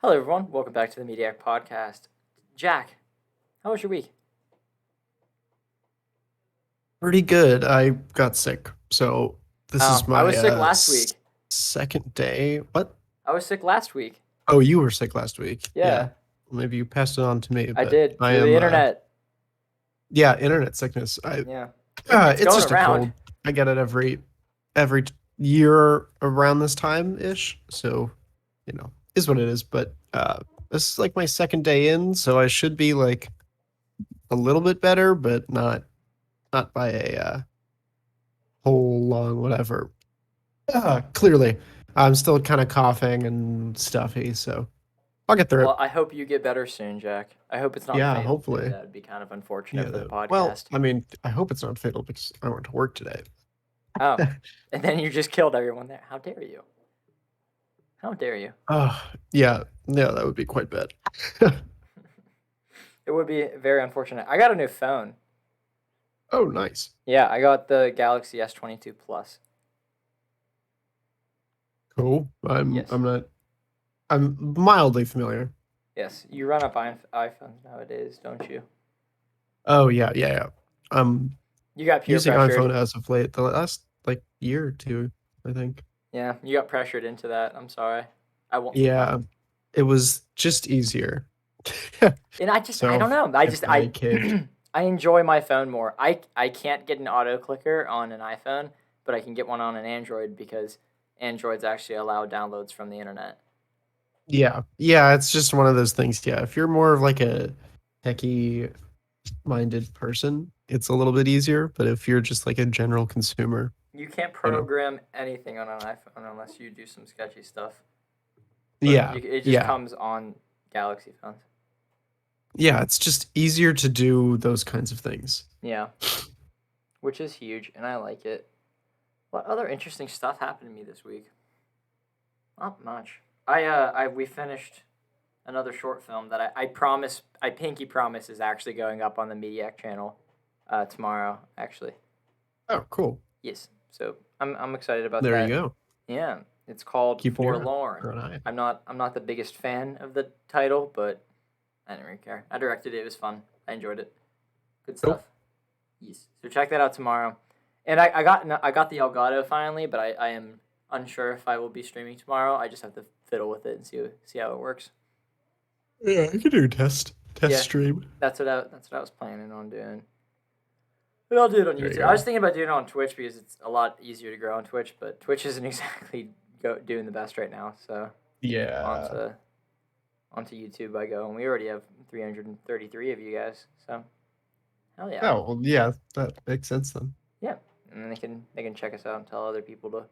Hello, everyone. Welcome back to the Mediak podcast. Jack, how was your week? Pretty good. I got sick, so this is Oh, I my was sick last week. second day. What? I was sick last week. Oh, you were sick last week. Yeah, Yeah, maybe you passed it on to me, I but did I through the am. internet. Yeah, internet sickness. I. Yeah, it's It's going just a around. cold. I get it every year around this time ish. So, is what it is. But this is like my second day in, so I should be like a little bit better, but not by a whole long whatever. Clearly, I'm still kind of coughing and stuffy, so I'll get through Well, it. I hope you get better soon, Jack. I hope it's not Yeah, fatal too. hopefully. That would be kind of unfortunate Yeah. for the Well, podcast. I mean, I hope it's not fatal because I went to work today. Oh, and then you just killed everyone there. How dare you? How dare you? Oh, yeah, yeah, that would be quite bad. It would be very unfortunate. I got a new phone. Oh, nice. Yeah, I got the Galaxy S22 Plus. Cool. I'm Yes. I'm not I'm mildly familiar. Yes, you run up iPhones nowadays, don't you? Oh yeah, yeah, yeah. I'm You got peer using pressured. iPhone as of late, the last like year or two, I think. Yeah, you got pressured into that. I'm sorry. I won't complain. Yeah, it was just easier. And I So don't know. if I caved. I enjoy my phone more. I can't get an auto clicker on an iPhone, but I can get one on an Android because Androids actually allow downloads from the internet. Yeah. Yeah, it's just one of those things. Yeah. If you're more of like a techie minded person, it's a little bit easier. But if you're just like a general consumer, You can't you know. program anything on an iPhone unless you do some sketchy stuff. But Yeah. it just Yeah. comes on Galaxy phones. Yeah. It's just easier to do those kinds of things. Yeah, which is huge, and I like it. What other interesting stuff happened to me this week? Not much. We finished another short film that I promise, I pinky promise is actually going up on the Mediak channel tomorrow, actually. Oh, cool. Yes. So I'm excited about There you that. go. Yeah. It's called Keep an ear out Forlorn. or an eye. I'm not the biggest fan of the title, but I didn't really care. I directed it. It was fun. I enjoyed it. Good Cool. stuff. Yes. So check that out tomorrow. And I got the Elgato finally, but I am unsure if I will be streaming tomorrow. I just have to fiddle with it and see how it works. Yeah, I can do a test Yeah, stream. that's what I was planning on doing. But I'll do it on There you YouTube. I was go. thinking about doing it on Twitch because it's a lot easier to grow on Twitch, but Twitch isn't exactly doing the best right now. So Yeah. onto onto YouTube I go, and we already have 333 of you guys. So hell yeah, Oh, well, yeah, that makes sense then. yeah. And then they can check us out and tell other people to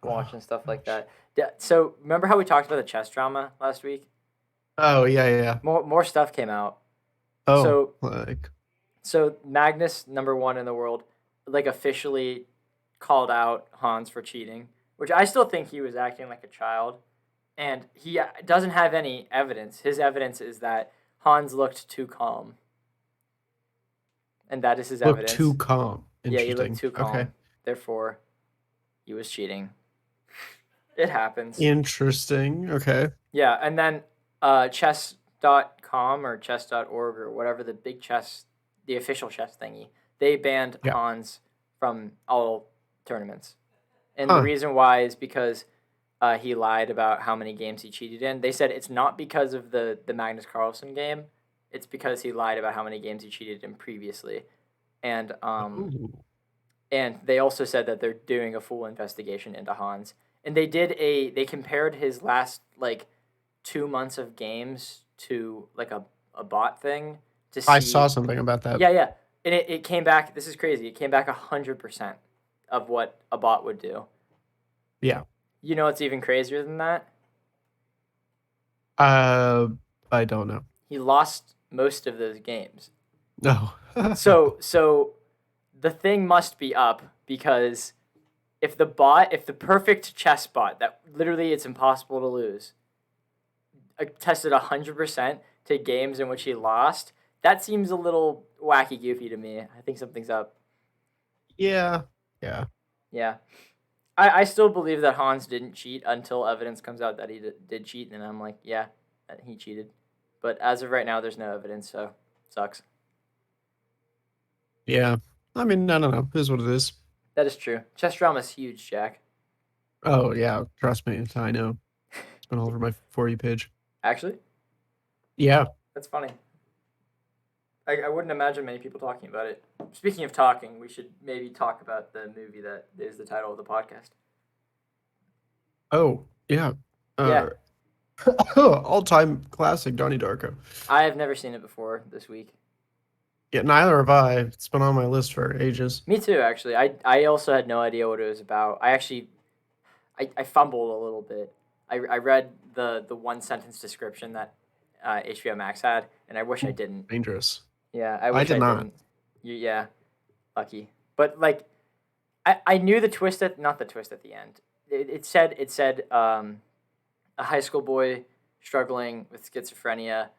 watch Oh, and stuff like gosh. that. Yeah, so remember how we talked about the chess drama last week? Oh, yeah, yeah, yeah. More stuff came out. Oh, So like, so Magnus, number one in the world, like officially called out Hans for cheating, which I still think he was acting like a child, and he doesn't have any evidence. His evidence is that Hans looked too calm, and that is his look too evidence. calm. Yeah, he looked Interesting. too Okay. calm. Therefore, he was cheating. It happens. Interesting. Okay. Yeah, and then chess.com or chess.org or whatever the big chess, the official chess thingy, they banned Yeah. Hans from all tournaments. And the Huh. reason why is because he lied about how many games he cheated in. They said it's not because of the Magnus Carlsen game, it's because he lied about how many games he cheated in previously. And Ooh. and they also said that they're doing a full investigation into Hans. And they compared his last like 2 months of games to like a bot thing to I saw see. something about that. Yeah, yeah. And it came back, this is crazy, it came back 100% of what a bot would do. Yeah. You know what's even crazier than that? Uh, I don't know. He lost most of those games. No. So the thing must be up because if the perfect chess bot that literally it's impossible to lose, tested 100% to games in which he lost, that seems a little wacky goofy to me. I think something's up. Yeah. Yeah. Yeah. I still believe that Hans didn't cheat until evidence comes out that he did cheat, and I'm like, yeah. that he cheated. But as of right now, there's no evidence, so sucks. Yeah. I mean, I don't know. It is what it is. That is true. Chess drama's huge, Jack. Oh, yeah. Trust me. I know. It's been all over my For You page. Actually, Yeah. that's funny. I wouldn't imagine many people talking about it. Speaking of talking, we should maybe talk about the movie that is the title of the podcast. Oh, yeah. Yeah. All-time classic, Donnie Darko. I have never seen it before this week. Yeah, neither have I. It's been on my list for ages. Me too, actually. I also had no idea what it was about. I fumbled a little bit. I read the one sentence description that HBO Max had, and I wish I didn't. Dangerous. Yeah, I wish did not. didn't. Yeah, lucky. But like, I knew the twist at not the twist at the end. It said a high school boy struggling with schizophrenia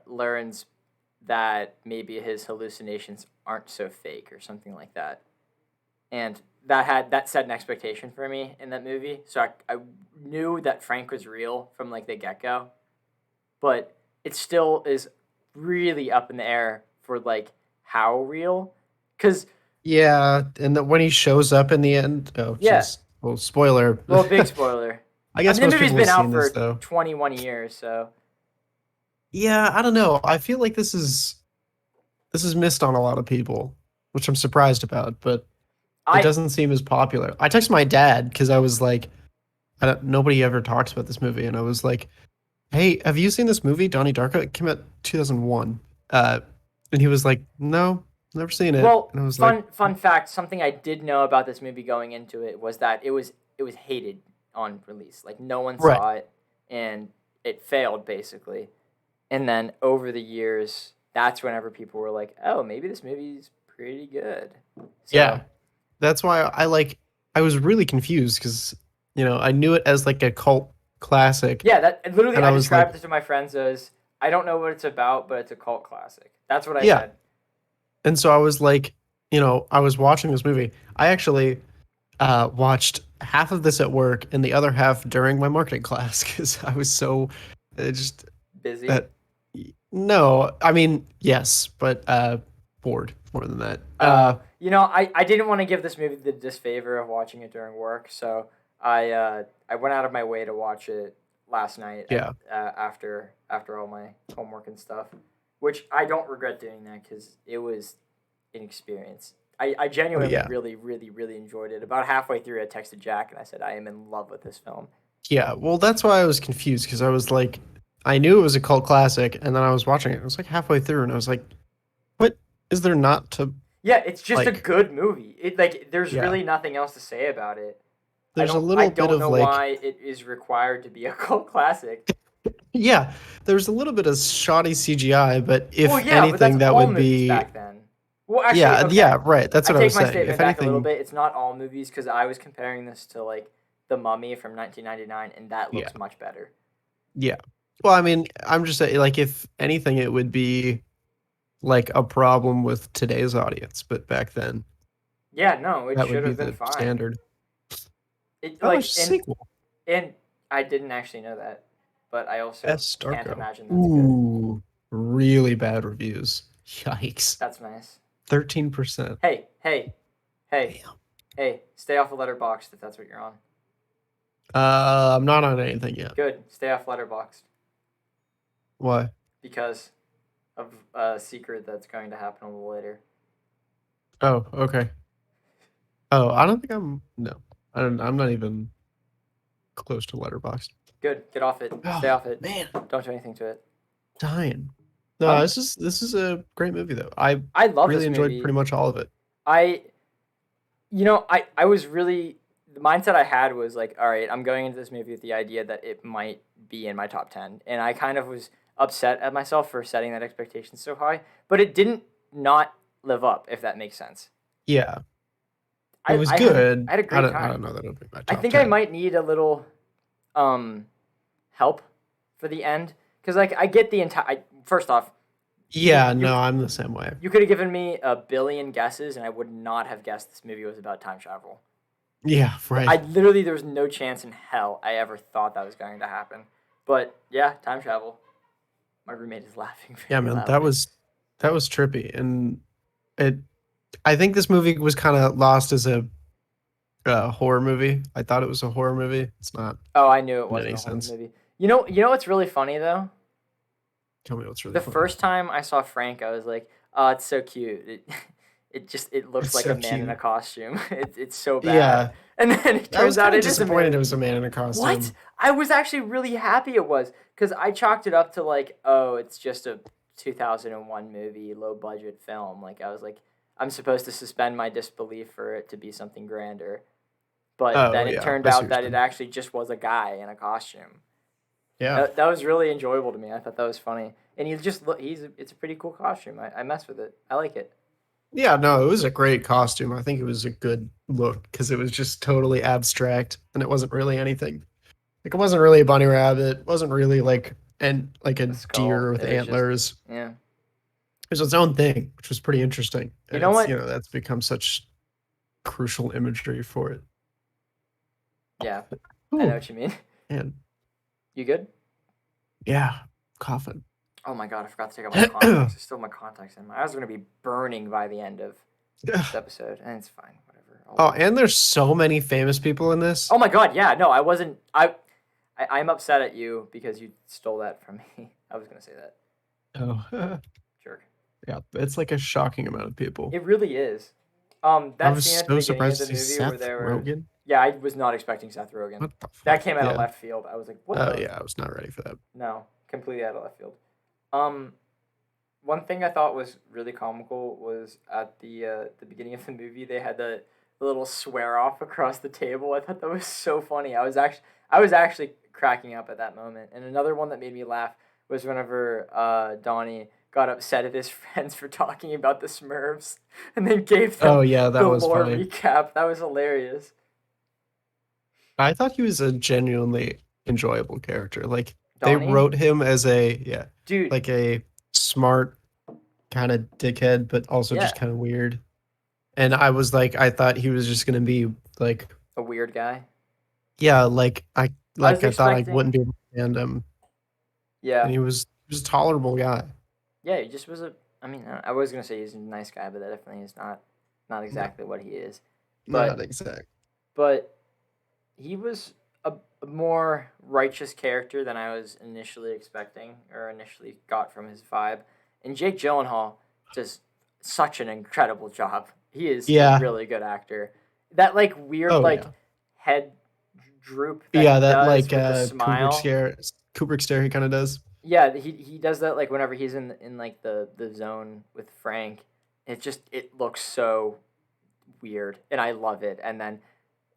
learns that maybe his hallucinations aren't so fake or something like that, and that set an expectation for me in that movie. So I knew that Frank was real from like the get go, but it still is really up in the air for like how real, because Yeah, and when he shows up in the end, Yeah. jeez. Well, spoiler. well, big spoiler. I guess I mean, the most movie's people been have out seen for this though. 21 years, so Yeah, I don't know. I feel like this is missed on a lot of people, which I'm surprised about, but it I doesn't seem as popular. I texted my dad because I was like, nobody ever talks about this movie, and I was like, "Hey, have you seen this movie, Donnie Darko? It came out 2001." And he was like, "No, never seen it." well, And I was like, fun fact. Something I did know about this movie going into it was that it was hated on release. Like no one Right. saw it, and it failed basically. And then over the years, that's whenever people were like, "Oh, maybe this movie's pretty good." So, Yeah. That's why I was really confused because, I knew it as like a cult classic. Yeah, that literally And I I was described like- it to my friends as I don't know what it's about, but it's a cult classic. That's what I Yeah. said. And so I was like, I was watching this movie. I actually watched half of this at work and the other half during my marketing class because I was so just Busy. that. No, I mean, yes, but bored more than that. I didn't want to give this movie the disfavor of watching it during work, so I went out of my way to watch it last night. Yeah. After all my homework and stuff, which I don't regret doing that because it was an experience. I genuinely yeah. really, really, really enjoyed it. About halfway through, I texted Jack and I said, "I am in love with this film." Yeah, well, that's why I was confused because I was like, I knew it was a cult classic, and then I was watching it. It was like halfway through, and I was like, what is there not to? Yeah, it's just a Like- good movie. There's Yeah. really nothing else to say about it. There's a I little bit don't of know like, why it is required to be a cult classic. yeah, there's a little bit of shoddy CGI, but if Well, yeah, but that's anything, that all would movies be, back then. Well, actually, yeah, okay. yeah, right. That's I what I take was my saying. statement If back a little anything, bit. It's not all movies because I was comparing this to like The Mummy from 1999, and that looks much better. yeah. Well, I mean, I'm just saying, like, if anything, it would be like a problem with today's audience, but back then, Yeah, no, it that should would be have been the fine. standard. It Oh, like it's a sequel. and I didn't actually know that, but I also S. can't Darko. imagine that's good. Ooh, really bad reviews. Yikes. That's nice. 13%. Hey, Damn. hey! Stay off of Letterboxd if that's what you're on. I'm not on anything yet. Good. Stay off Letterboxd Why? because of a secret that's going to happen a little later. Oh, okay. Oh, I don't think I'm not even close to Letterboxd. Good. Get off it. Oh, Stay off it. Man, Don't do anything to it. dying. No, Um, this is a great movie though. I I love really this enjoyed movie. pretty much all of it. I was really the mindset I had was like, all right, I'm going into this movie with the idea that it might be in my top 10, and I kind of was upset at myself for setting that expectation so high, but it didn't not live up, if that makes sense. Yeah, I it was I good. I had a great I time. don't know that it'll be my I top think 10. I might need a little help for the end because like I get the entire. First off, Yeah, you- no, I'm the same way. you could have given me a billion guesses, and I would not have guessed this movie was about time travel. Yeah, right. I literally there was no chance in hell I ever thought that was going to happen. But yeah, time travel. My roommate is laughing Yeah, very man, that loudly. was trippy, and it. I think this movie was kind of lost as a horror movie. I thought it was a horror movie. It's not Oh, I knew it in wasn't any a horror sense. movie. You know what's really funny though? Tell me what's really The funny. first time I saw Frank, I was like, "Oh, it's so cute. It looks It's like a so man in a cute. costume. It's so bad." Yeah, And then it I was turns out kind of it is a man. disappointed it was a man in a What? costume. I was actually really happy it was because I chalked it up to like, oh, it's just a 2001 movie, low budget film. Like I was like, I'm supposed to suspend my disbelief for it to be something grander. But Oh then it yeah, turned I see out what that you're it saying. actually just was a guy in a costume. Yeah, That was really enjoyable to me. I thought that was funny, and he just look. It's a pretty cool costume. I mess with it. I like it. yeah. No, it was a great costume. I think it was a good look because it was just totally abstract and it wasn't really anything. Like it wasn't really a bunny rabbit. Wasn't really like a The skull. deer It with was just antlers. yeah. It was its own thing, which was pretty interesting. You And know it's what? that's become such crucial imagery for it. Yeah, I know Ooh, what you mean. man. You good? Yeah, coffin. Oh my god, I forgot to take out my contacts. I still have my contacts in. My eyes are gonna be burning by the end of this episode, and it's fine. Whatever. Oh, and there's so many famous people in this. Oh my god, yeah. No, I wasn't. I'm upset at you because you stole that from me. I was gonna say that. Oh, Jerk. yeah, it's like a shocking amount of people. It really is. I That was scene at the so beginning of surprised the to see movie where Seth they were. Rogen. Yeah, I was not expecting Seth Rogen. What the That fuck? came out of Yeah. left field. I was like, what Oh the? yeah, I was not ready for that. No, completely out of left field. Um, One thing I thought was really comical was at the beginning of the movie they had the little swear off across the table. I thought that was so funny. I was actually cracking up at that moment. And another one that made me laugh was whenever Donnie got upset at his friends for talking about the Smurfs and then gave Oh them yeah, that the was lore funny. recap. That was hilarious. I thought he was a genuinely enjoyable character. Like they Donnie, wrote him as dude, like a smart kind of dickhead, but also yeah, just kind of weird. And I was like, I thought he was just gonna be like, a weird guy. yeah, like I I was I thought I wouldn't expecting, be able to stand him, and yeah, he was a tolerable guy. yeah, he just was a. I mean, I was gonna say he's a nice guy, but that definitely is not No, exactly what he is. not But exact. but he was a more righteous character than I was initially expecting or initially got from his vibe. And Jake Gyllenhaal does such an incredible job. He is a Yeah. really good actor. That like weird Oh like yeah. head droop that Yeah, he that does like with the Kubrick smile. scare Kubrick stare he kind of does. Yeah, he does that like whenever he's in like the zone with Frank. It looks so weird and I love it. And then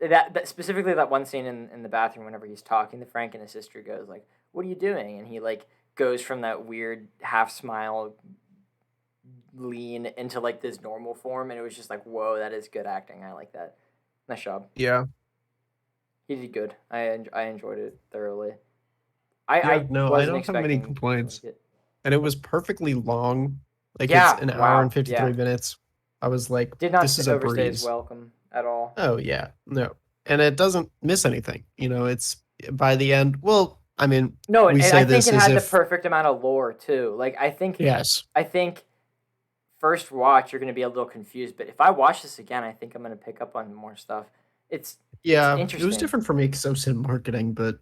that specifically that one scene in the bathroom whenever he's talking to Frank and his sister goes like, "What are you doing?" And he like goes from that weird half smile lean into like this normal form and it was just like, "Whoa, that is good acting." I like that. Nice job. Yeah. He did good. I enjoyed it thoroughly. Yeah, I no, I wasn't don't have many expecting to like complaints. it. And it was perfectly long. Like it's Yeah, an hour and wow. Yeah. 53 minutes. I was like, Did not this is a overstay his breeze. welcome at all. Oh yeah. No. And it doesn't miss anything. It's by the end. Well, I mean, No, we and say I think this it as had the if perfect amount of lore too. Like yes. I think first watch you're gonna be a little confused, but if I watch this again, I think I'm gonna pick up on more stuff. It's it's Yeah, it was interesting. different for me because I was in marketing, but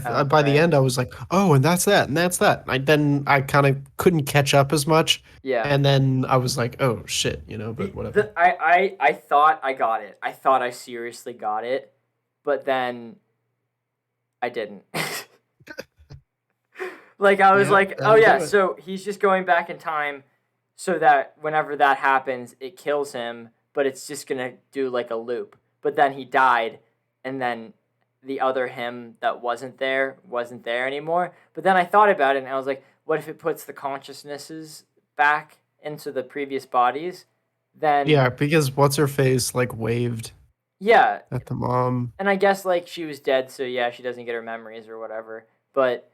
Oh, by the right. end I was like, oh, and that's that, and that's that. I kind of couldn't catch up as much, Yeah. and then I was like, oh shit, but whatever. I thought I got it. I thought I seriously got it, but then I didn't. Like I was Yeah, like, oh that'll yeah, do it. so he's just going back in time so that whenever that happens, it kills him, but it's just gonna do like a loop. But then he died, and then the other him that wasn't there anymore. But then I thought about it, and I was like, what if it puts the consciousnesses back into the previous bodies? Then Yeah, because what's her face like waved yeah, at the mom. and I guess like she was dead, so yeah, she doesn't get her memories or whatever. But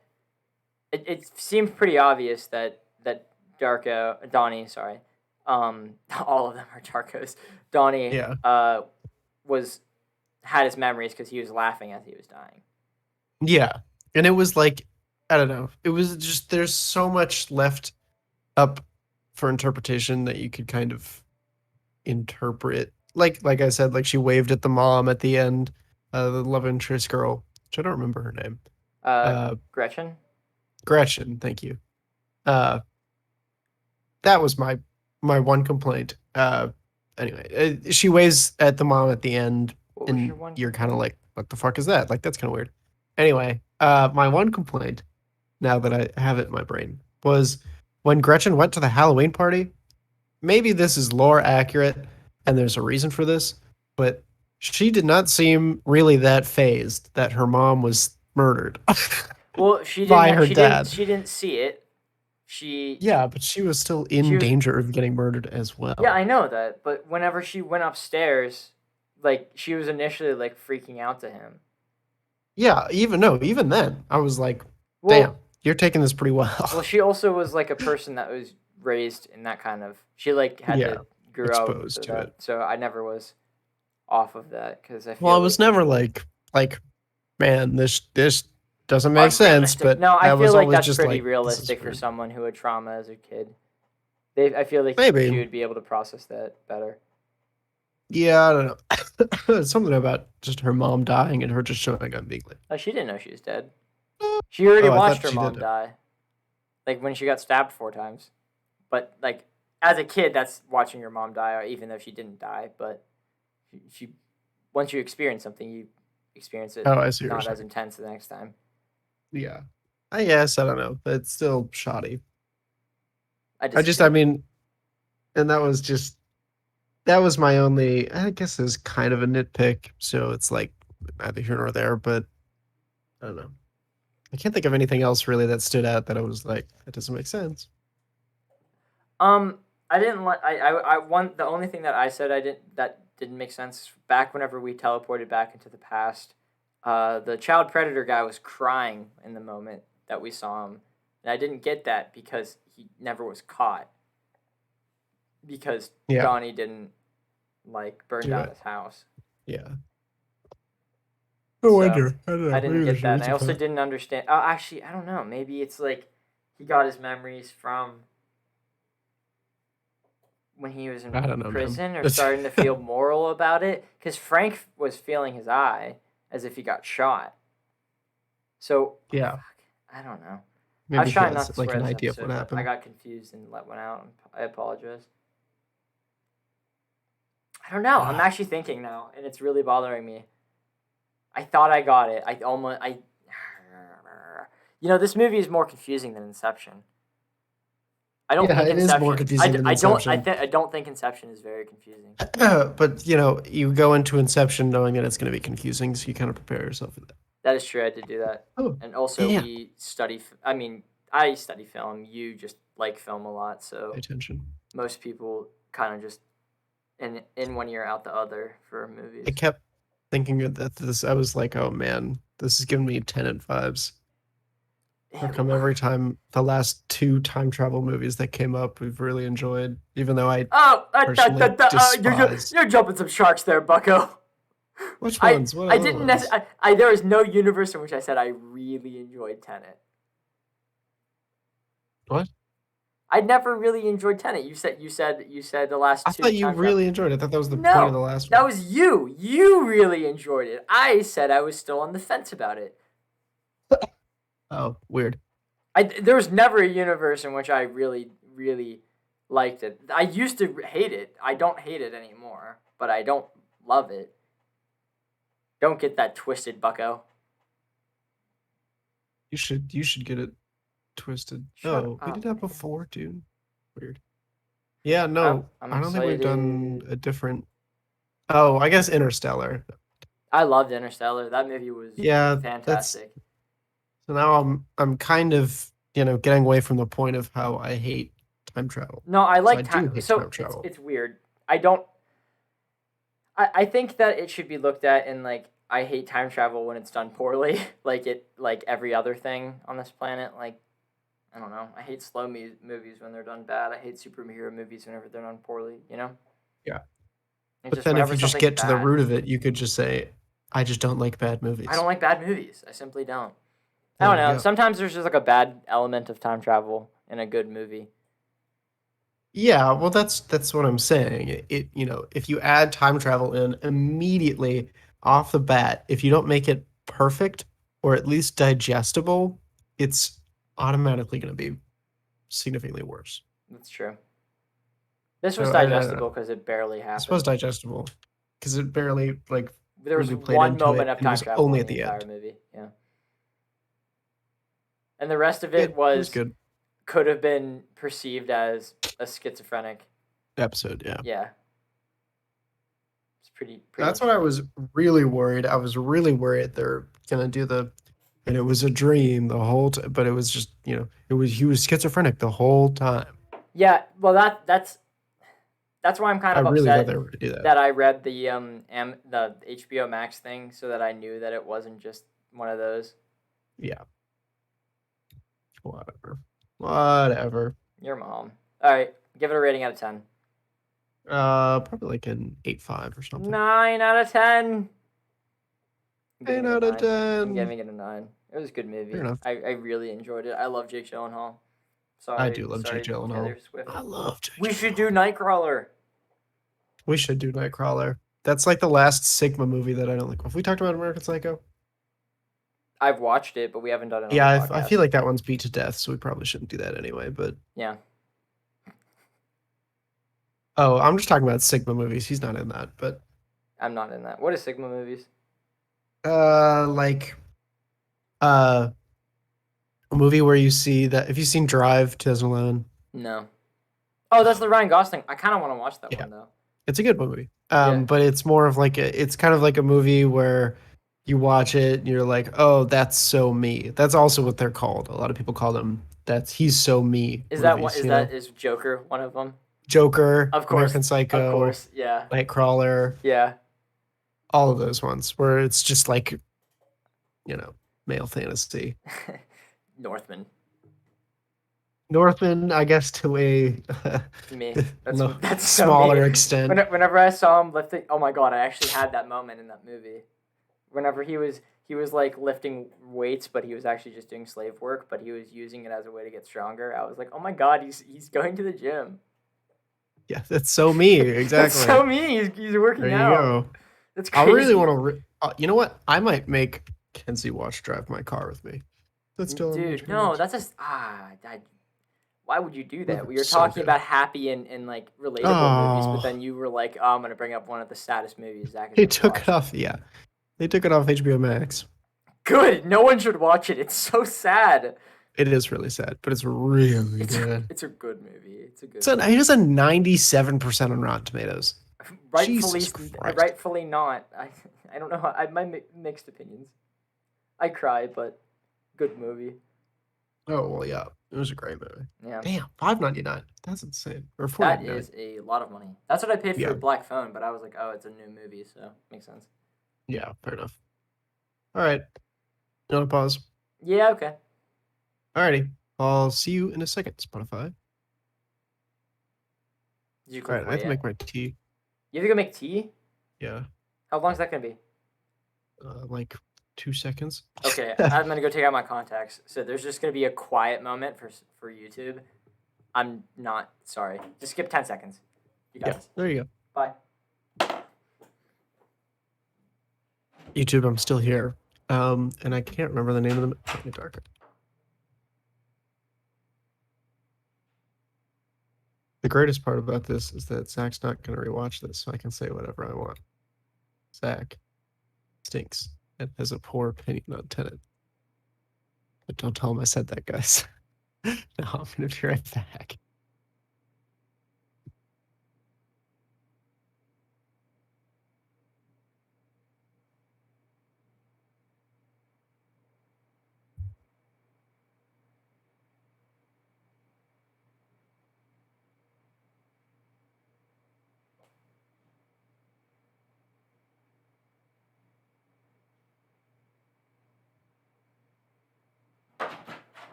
it seemed pretty obvious that Donnie, sorry, all of them are Darkos. Donnie Yeah, was had his memories because he was laughing as he was dying. yeah, and it was like I don't know. It was just there's so much left up for interpretation that you could kind of interpret. Like I said, like she waved at the mom at the end, the love interest girl, which I don't remember her name. Uh, Uh, Gretchen. Gretchen, thank you. Uh, that was my one complaint. Anyway, she waves at the mom at the end, What was your and one you're kind of complaint? like, what the fuck is that? Like that's kind of weird. Anyway, my one complaint, now that I have it in my brain, was when Gretchen went to the Halloween party. Maybe this is lore accurate and there's a reason for this, but she did not seem really that phased that her mom was murdered Well, she by didn't. her She didn't. dad. She didn't see it. She. Yeah, but she was still She in was. danger of getting murdered as Yeah, well. I know that. But whenever she went upstairs, like she was initially like freaking out to him. Yeah, even no, even then, I was like, damn, Well, you're taking this pretty well. well, she also was like a person that was raised in that kind of. She like had Yeah, to grow up exposed to to that. it. So I never was off of that because I Well, I feel was like never like, man, this doesn't make sense, unrealistic. but No, I I feel was like always that's just pretty like, this is realistic for weird. someone who had trauma as a kid. I feel like she Maybe. would be able to process that better. Yeah, I don't know. Something about just her mom dying and her just showing up being like, She didn't know she was dead. She already oh, I watched thought her she mom did. die, like when she got stabbed 4 times. But like as a kid, that's watching your mom die, even though she didn't die. But she once you experience something, you experience it Oh, I see what you're not as saying. intense the next time. Yeah. I guess, I don't know, but it's still shoddy. I I disagree. mean, and that was my only, I guess is kind of a nitpick. So it's like neither here nor there, but I don't know. I can't think of anything else really that stood out that I was like, that doesn't make sense. Um, I didn't like. I want the only thing that I said I didn't that didn't make sense back whenever we teleported back into the past. The child predator guy was crying in the moment that we saw him, and I didn't get that because he never was caught because Yeah, Donnie didn't like burn do down it. his house. Yeah. No So wonder. I don't I know. didn't Maybe get there's a that. And I reason for also that. didn't understand. Oh, actually, I don't know. Maybe it's like he got his memories from when he was in I don't know, man. prison or starting to feel moral about it because Frank was feeling his eye as if he got shot. So Yeah. I don't know. I was Maybe he trying not has to like swear an this idea of what episode, but I happened. got confused and let one out. I apologize. I don't know. I'm actually thinking now, and it's really bothering me. I thought I got it. I almost I. This movie is more confusing than Inception. I don't Yeah, think it is more Inception. confusing than Inception. I don't think Inception is very confusing. But you go into Inception knowing that it's going to be confusing, so you kind of prepare yourself for that. That is true. I did do that, Oh, and also yeah. we study. I mean, I study film. You just like film a lot, Pay so attention. most people kind of just in one ear out the other for I movies. kept thinking that this. I was like, oh man, this is giving me Tenet vibes. How come every time the last two time travel movies that came up, we've really enjoyed, even though I Oh, personally despise. you're jumping some sharks there, Bucko. Which ones? What I other didn't ones? there is no universe in which I said I really enjoyed Tenet. What? I never really enjoyed Tenet. You said the last I two thought you time travel. really enjoyed it. I thought that was the point of the No, last that one. was you. You really enjoyed it. I said I was still on the fence about it. Oh, weird. There was never a universe in which I really liked it. I used to hate it. I don't hate it anymore, but I don't love it. Don't get that twisted, Bucko. You should get it twisted. Shut Oh, we up, did that man. before, dude. Weird. Yeah, no, I'm I don't think we've done excited. a different. Oh, I guess Interstellar. I loved Interstellar. That movie was Yeah, that's fantastic. so now I'm kind of, getting away from the point of how I hate time travel. No, I So I like do time. hate So time travel. it's weird. I don't. I think that it should be looked at in like I hate time travel when it's done poorly, like every other thing on this planet. Like I don't know. I hate slow movies when they're done bad. I hate superhero movies whenever they're done poorly. Yeah. It's But just then if whenever you just something's get to the bad. root of it, you could just say, I just don't like bad I movies. don't like bad movies. I simply don't. I don't There you know. go. Sometimes there's just like a bad element of time travel in a good movie. Yeah, well, that's what I'm saying. If you add time travel in immediately off the bat, if you don't make it perfect or at least digestible, it's automatically going to be significantly worse. That's true. This was So I don't digestible know. because it barely This was happened. digestible because it barely like There was really played one into moment it, of and it time was travel only in at the the entire end. movie. Yeah. And the rest of it It was was good could have been perceived as a schizophrenic. episode. Yeah, Yeah. It's pretty that's what I interesting. was really worried. I was really worried they're gonna do the and it was a dream the whole time, but it was just it was he was schizophrenic the whole time. Yeah, well that's why I'm kind I of really thought they upset were gonna do that. that I read the HBO Max thing so that I knew that it wasn't just one of those. Yeah, whatever, whatever. Your mom. All right, give it a rating out of 10. Probably like an 8.5 or something. 9 out of 10. I'm giving Eight it a out of 9. I'm 10. giving it a 9. It was a good Fair movie. enough. I really enjoyed it. I love Jake Gyllenhaal. I Sorry, do love Jake sorry, Gyllenhaal. Taylor Swift. I love Jake We should Gyllenhaal. do Nightcrawler. We should do Nightcrawler. That's like the last Sigma movie that I don't like. Have we talked about American Psycho? I've watched it, but we haven't done it on Yeah, the I podcast. feel like that one's beat to death, so we probably shouldn't do that anyway. But Yeah. oh, I'm just talking about Sigma movies. He's not in that, but I'm not in that. What is Sigma movies? like uh, a movie where you see that. If you've seen Drive 2011, No. Oh, that's the Ryan Gosling. I kind of want to watch that yeah, one though. it's a good movie. Yeah. But it's more of like it's kind of like a movie where you watch it and you're like, oh, that's so me. That's also what they're called. A lot of people call them that's he's so me Is that what movies. is that is Joker one of them? Joker, Of course. American Of Psycho, course. Yeah. Nightcrawler, Yeah. all of those ones where it's just like, you know, male fantasy. Northman. Northman, I guess, to a Me. That's so smaller me. extent. Whenever I saw him lifting, oh my god, I actually had that moment in that movie. Whenever he was like lifting weights, but he was actually just doing slave work, but he was using it as a way to get stronger. I was like, oh my god, he's going to the gym. Yeah, that's so me. That's Exactly. so me. He's working There you out. go. That's I crazy. really want to. You know what? I might make Kenzie watch drive my car with me. That's still on Dude, HBO no, Max. that's why would you do that? We were So talking good. about happy and like relatable movies, but Oh, then you were like, oh, I'm gonna bring up one of the saddest movies Zach has they ever took watched. it off. Yeah, they took it off HBO Max. Good. No one should watch it. It's so sad. It is really sad, but it's really good. It's a good movie. It's a good So movie. it has a 97% on Rotten Tomatoes. Rightfully, Jesus Christ. rightfully not. I don't know. I my mixed opinions. I cry, but good movie. Oh well, yeah, it was a great movie. Yeah, Damn, $5.99. That's insane. Or that $4.99. is a lot of money. That's what I paid for Yeah, Black Phone, but I was like, oh, it's a new movie, so makes sense. yeah, fair enough. All right, you want to pause? Yeah. Okay. Alrighty, I'll see you in a second, Spotify. Did you All click right, I have away to yet? make my tea. You have to go make tea. Yeah, How long is that gonna be? like 2 seconds. Okay, I'm gonna go take out my contacts. So there's just gonna be a quiet moment for YouTube. I'm not sorry. Just skip 10 seconds. You got Yeah, this. there you go. Bye. YouTube, I'm still here. And I can't remember the name of the Darko. The greatest part about this is that Zach's not going to rewatch this, so I can say whatever I want. Zach stinks and has a poor opinion on Tenet. But don't tell him I said that, guys. No, I'm going to be right back.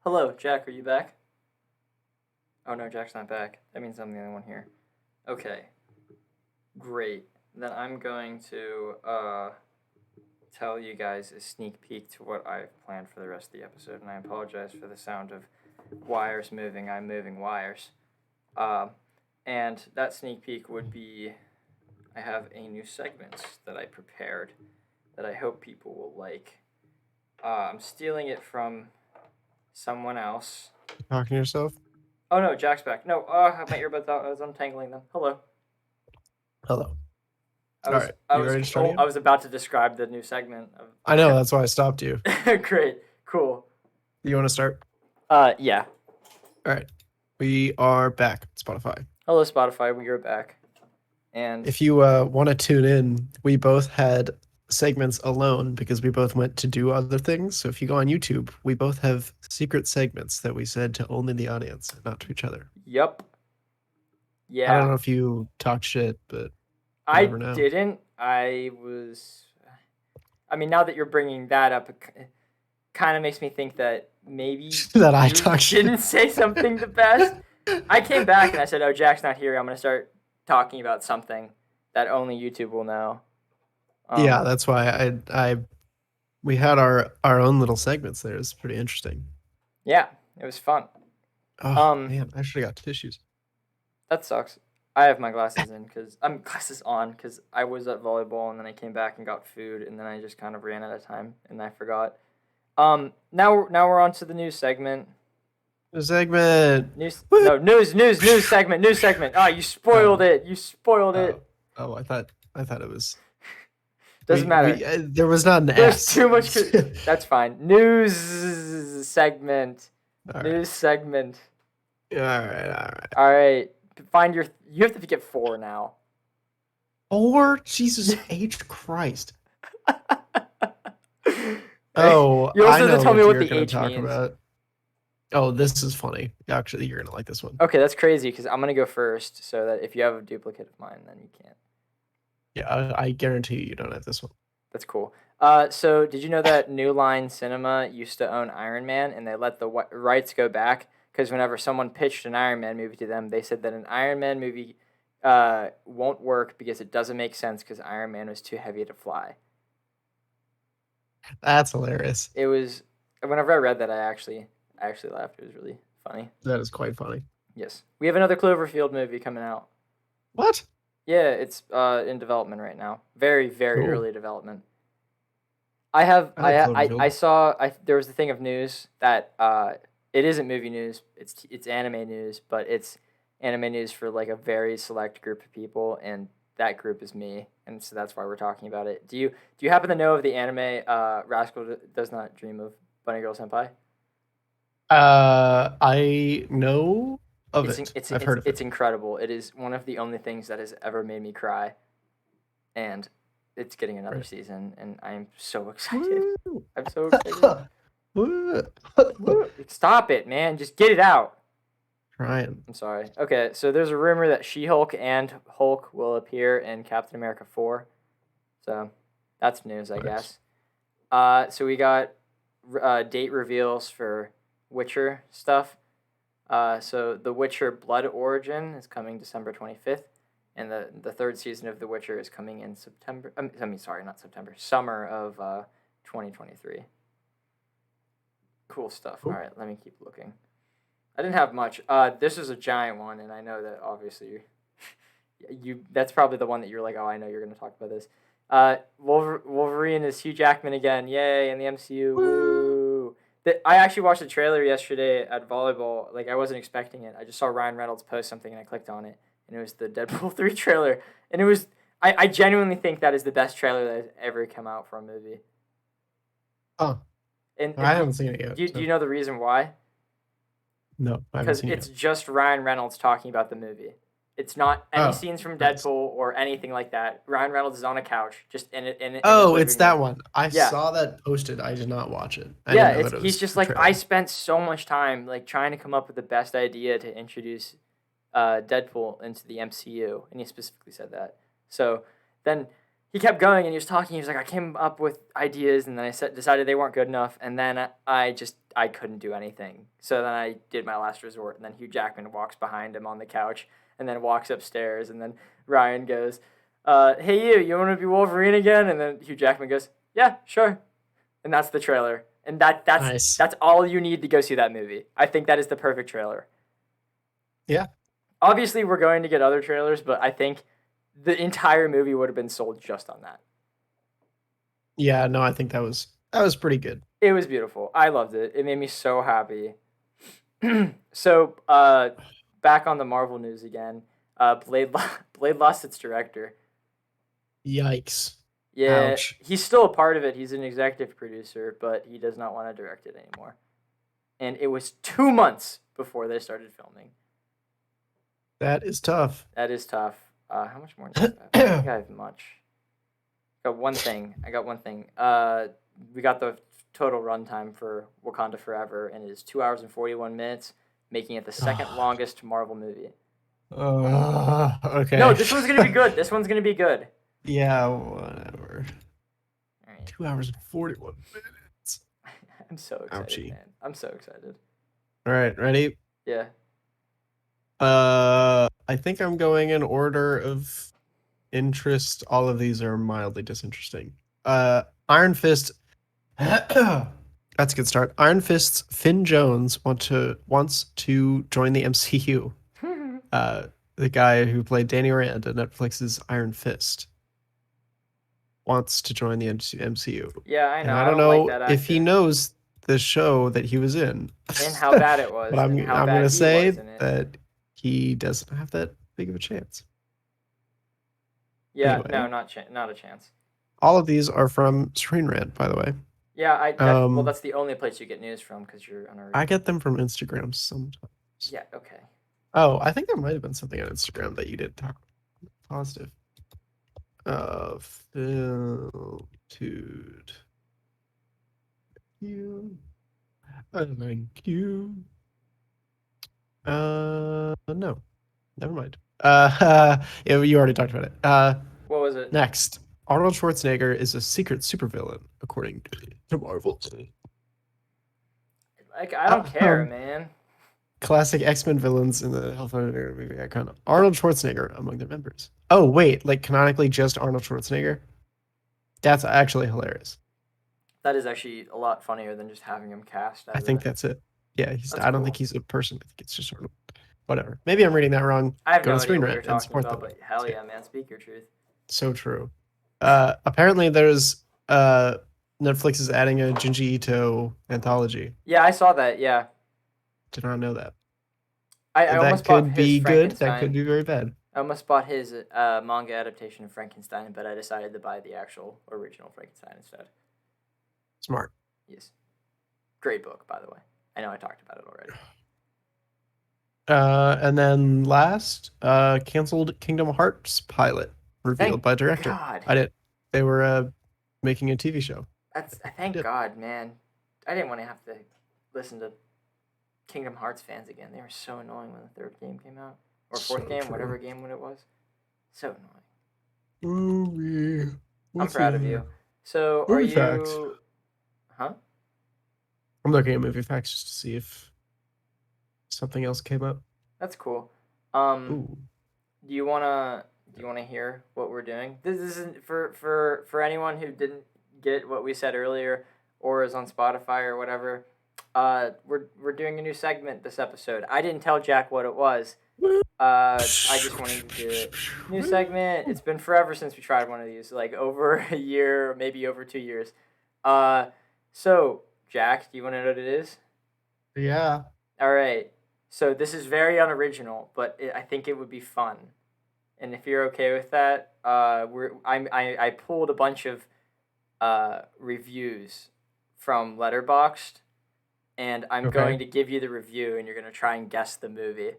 Hello, Jack. Are you back? Oh no, Jack's not back. That means I'm the only one here. Okay. Great. Then I'm going to tell you guys a sneak peek to what I've planned for the rest of the episode, and I apologize for the sound of wires moving. I'm moving wires. And that sneak peek would be I have a new segment that I prepared that I hope people will like. I'm stealing it from someone else. Talking to yourself? Oh no, Jack's back. No, I have my earbuds out. I was untangling them. Hello. Hello. I All was, right. I You was, ready to start oh, again? I was about to describe the new segment. I know. That's why I stopped you. Great, cool. You want to start? Yeah. All right. We are back at Spotify. Hello, Spotify. We are back. And If you want to tune in, we both had segments alone because we both went to do other things. So if you go on YouTube, we both have secret segments that we said to only the audience, not to each other. yep. Yeah. I don't know if you talk shit, but I never know. didn't. I mean, now that you're bringing that up, it kind of makes me think that maybe that I you talk shit. didn't say something the best. I came back and I said, "Oh, Jack's not here. I'm gonna start talking about something that only YouTube will know." Yeah, that's why we had our own little segments there. It's pretty interesting. Yeah, it was fun. Oh man, I should have got tissues. That sucks. I have my glasses in because I'm glasses on because I was at volleyball and then I came back and got food and then I just kind of ran out of time and I forgot. Now we're on to the news segment. The segment. News segment. Ah, you spoiled it. You spoiled it. Oh, I thought it was. Doesn't matter. There was not an There's S. too much. That's fine. News segment. All News segment. All right. All right. Find your. You have to get 4 now. 4? Jesus H Christ. Oh, you also I have to know tell me what you're the gonna H talk means. about. Oh, this is funny. Actually, you're gonna like this one. Okay, that's crazy because I'm gonna go first, so that if you have a duplicate of mine, then you can't. Yeah, I guarantee you don't have this one. That's cool. So did you know that New Line Cinema used to own Iron Man, and they let the rights go back because whenever someone pitched an Iron Man movie to them, they said that an Iron Man movie won't work because it doesn't make sense because Iron Man was too heavy to fly. That's hilarious. It was whenever I read that, I actually laughed. It was really funny. That is quite funny. Yes, we have another Cloverfield movie coming out. What? Yeah, it's in development right now. Very, very Cool. early development. I saw there was a thing of news that it isn't movie news. It's anime news, but it's anime news for like a very select group of people, and that group is me, and so that's why we're talking about it. Do you happen to know of the anime Rascal Does Not Dream of Bunny Girl Senpai? I know of it. I've heard of it. It's incredible. It is one of the only things that has ever made me cry, and it's getting another season, and I'm so excited. Woo. I'm so excited. Woo. Stop it, man. Just get it out. Trying. I'm sorry. Okay, so there's a rumor that She-Hulk and Hulk will appear in Captain America 4. So that's news, I guess. So we got date reveals for Witcher stuff. So The Witcher Blood Origin is coming December 25th. And the third season of The Witcher is coming in September. Summer of 2023. Cool stuff. Cool. All right, let me keep looking. I didn't have much. This is a giant one, and I know that obviously that's probably the one that you're like, oh, I know you're going to talk about this. Wolverine is Hugh Jackman again. Yay, in the MCU. Woo! I actually watched the trailer yesterday at volleyball. Like, I wasn't expecting it. I just saw Ryan Reynolds post something, and I clicked on it. And it was the Deadpool 3 trailer. And it was... I genuinely think that is the best trailer that has ever come out for a movie. Oh. And I haven't seen it yet. Do you know the reason why? No, I haven't seen it. Because it's just Ryan Reynolds talking about the movie. It's not any scenes from Deadpool or anything like that. Ryan Reynolds is on a couch, just in it. Oh, it's that one. I saw that posted. I did not watch it. He's just like, I spent so much time like trying to come up with the best idea to introduce Deadpool into the MCU, and he specifically said that. So then he kept going and he was talking. He was like, I came up with ideas and then I decided they weren't good enough. And then I couldn't do anything. So then I did my last resort. And then Hugh Jackman walks behind him on the couch and then walks upstairs. And then Ryan goes, hey, you want to be Wolverine again? And then Hugh Jackman goes, yeah, sure. And that's the trailer. And that's Nice. that's all you need to go see that movie. I think that is the perfect trailer. Yeah. Obviously, we're going to get other trailers, but I think the entire movie would have been sold just on that. Yeah, no, I think that was pretty good. It was beautiful. I loved it. It made me so happy. So, back on the Marvel news again. Blade lost its director. Yikes. Yeah, Ouch. he's still a part of it. He's an executive producer, but he does not want to direct it anymore. And it was 2 months before they started filming. That is tough. That is tough. How much more? I don't think I have much. I got one thing. We got the total runtime for Wakanda Forever, and it is 2 hours and 41 minutes, making it the second longest Marvel movie. Okay. No, this one's gonna be good. This one's gonna be good. Yeah, whatever. All right. 2 hours and 41 minutes. I'm so excited, Ouchie. man. I'm so excited. All right, ready? Yeah. I think I'm going in order of interest. All of these are mildly disinteresting. Iron Fist. That's a good start. Iron Fist's Finn Jones wants to join the MCU. The guy who played Danny Rand in Netflix's Iron Fist wants to join the MCU. Yeah, I know. And I don't know like that if he actor. knows the show that he was in. And how bad it was. But I'm and how going bad to he say was in it. that he doesn't have that big of a chance. Yeah, anyway. no, not a chance. All of these are from Screen Rant, by the way. Yeah, well, that's the only place you get news from because you're on a. I get them from Instagram sometimes. Yeah. Okay. Oh, I think there might have been something on Instagram that you did talk positive. Filtude. You. Thank you. No, never mind. Yeah, you already talked about it. What was it? Next, Arnold Schwarzenegger is a secret supervillain, according to Marvel. Like, I don't care, man. Classic X-Men villains in the Hellfire movie icon. Arnold Schwarzenegger among their members. Oh, wait, like canonically just Arnold Schwarzenegger? That's actually hilarious. That is actually a lot funnier than just having him cast. I think that's it. Yeah, I don't cool. think he's a person. I think it's just Arnold. Whatever. Maybe I'm reading that wrong. I have Go no to idea Screen what Rant you're and talking support about, them. but hell yeah, man, speak your truth. So true. Apparently there's Netflix is adding a Junji Ito anthology. Yeah, I saw that. Yeah. Did not know that. I that almost bought could his be good. That Frankenstein. could be very bad. I almost bought his manga adaptation of Frankenstein, but I decided to buy the actual original Frankenstein instead. Smart. Yes. Great book, by the way. I know I talked about it already. And then last, canceled Kingdom Hearts pilot revealed Thank by director. God. They were making a TV show. Thank God, man. I didn't want to have to listen to Kingdom Hearts fans again. They were so annoying when the third game came out. Or fourth game, true. whatever game when it was. So annoying. Movie. I'm proud of you. So, are Movie you... facts. Huh? I'm looking at movie facts just to see if something else came up. That's cool. Ooh. Do you wanna hear what we're doing? This isn't for anyone who didn't get what we said earlier or is on Spotify or whatever. We're doing a new segment this episode. I didn't tell Jack what it was. I just wanted to do it. New segment. It's been forever since we tried one of these, like over a year, maybe over 2 years. So Jack, do you want to know what it is? Yeah. All right. So this is very unoriginal, but I think it would be fun. And if you're okay with that, I pulled a bunch of reviews from Letterboxd, and I'm going to give you the review, and you're going to try and guess the movie.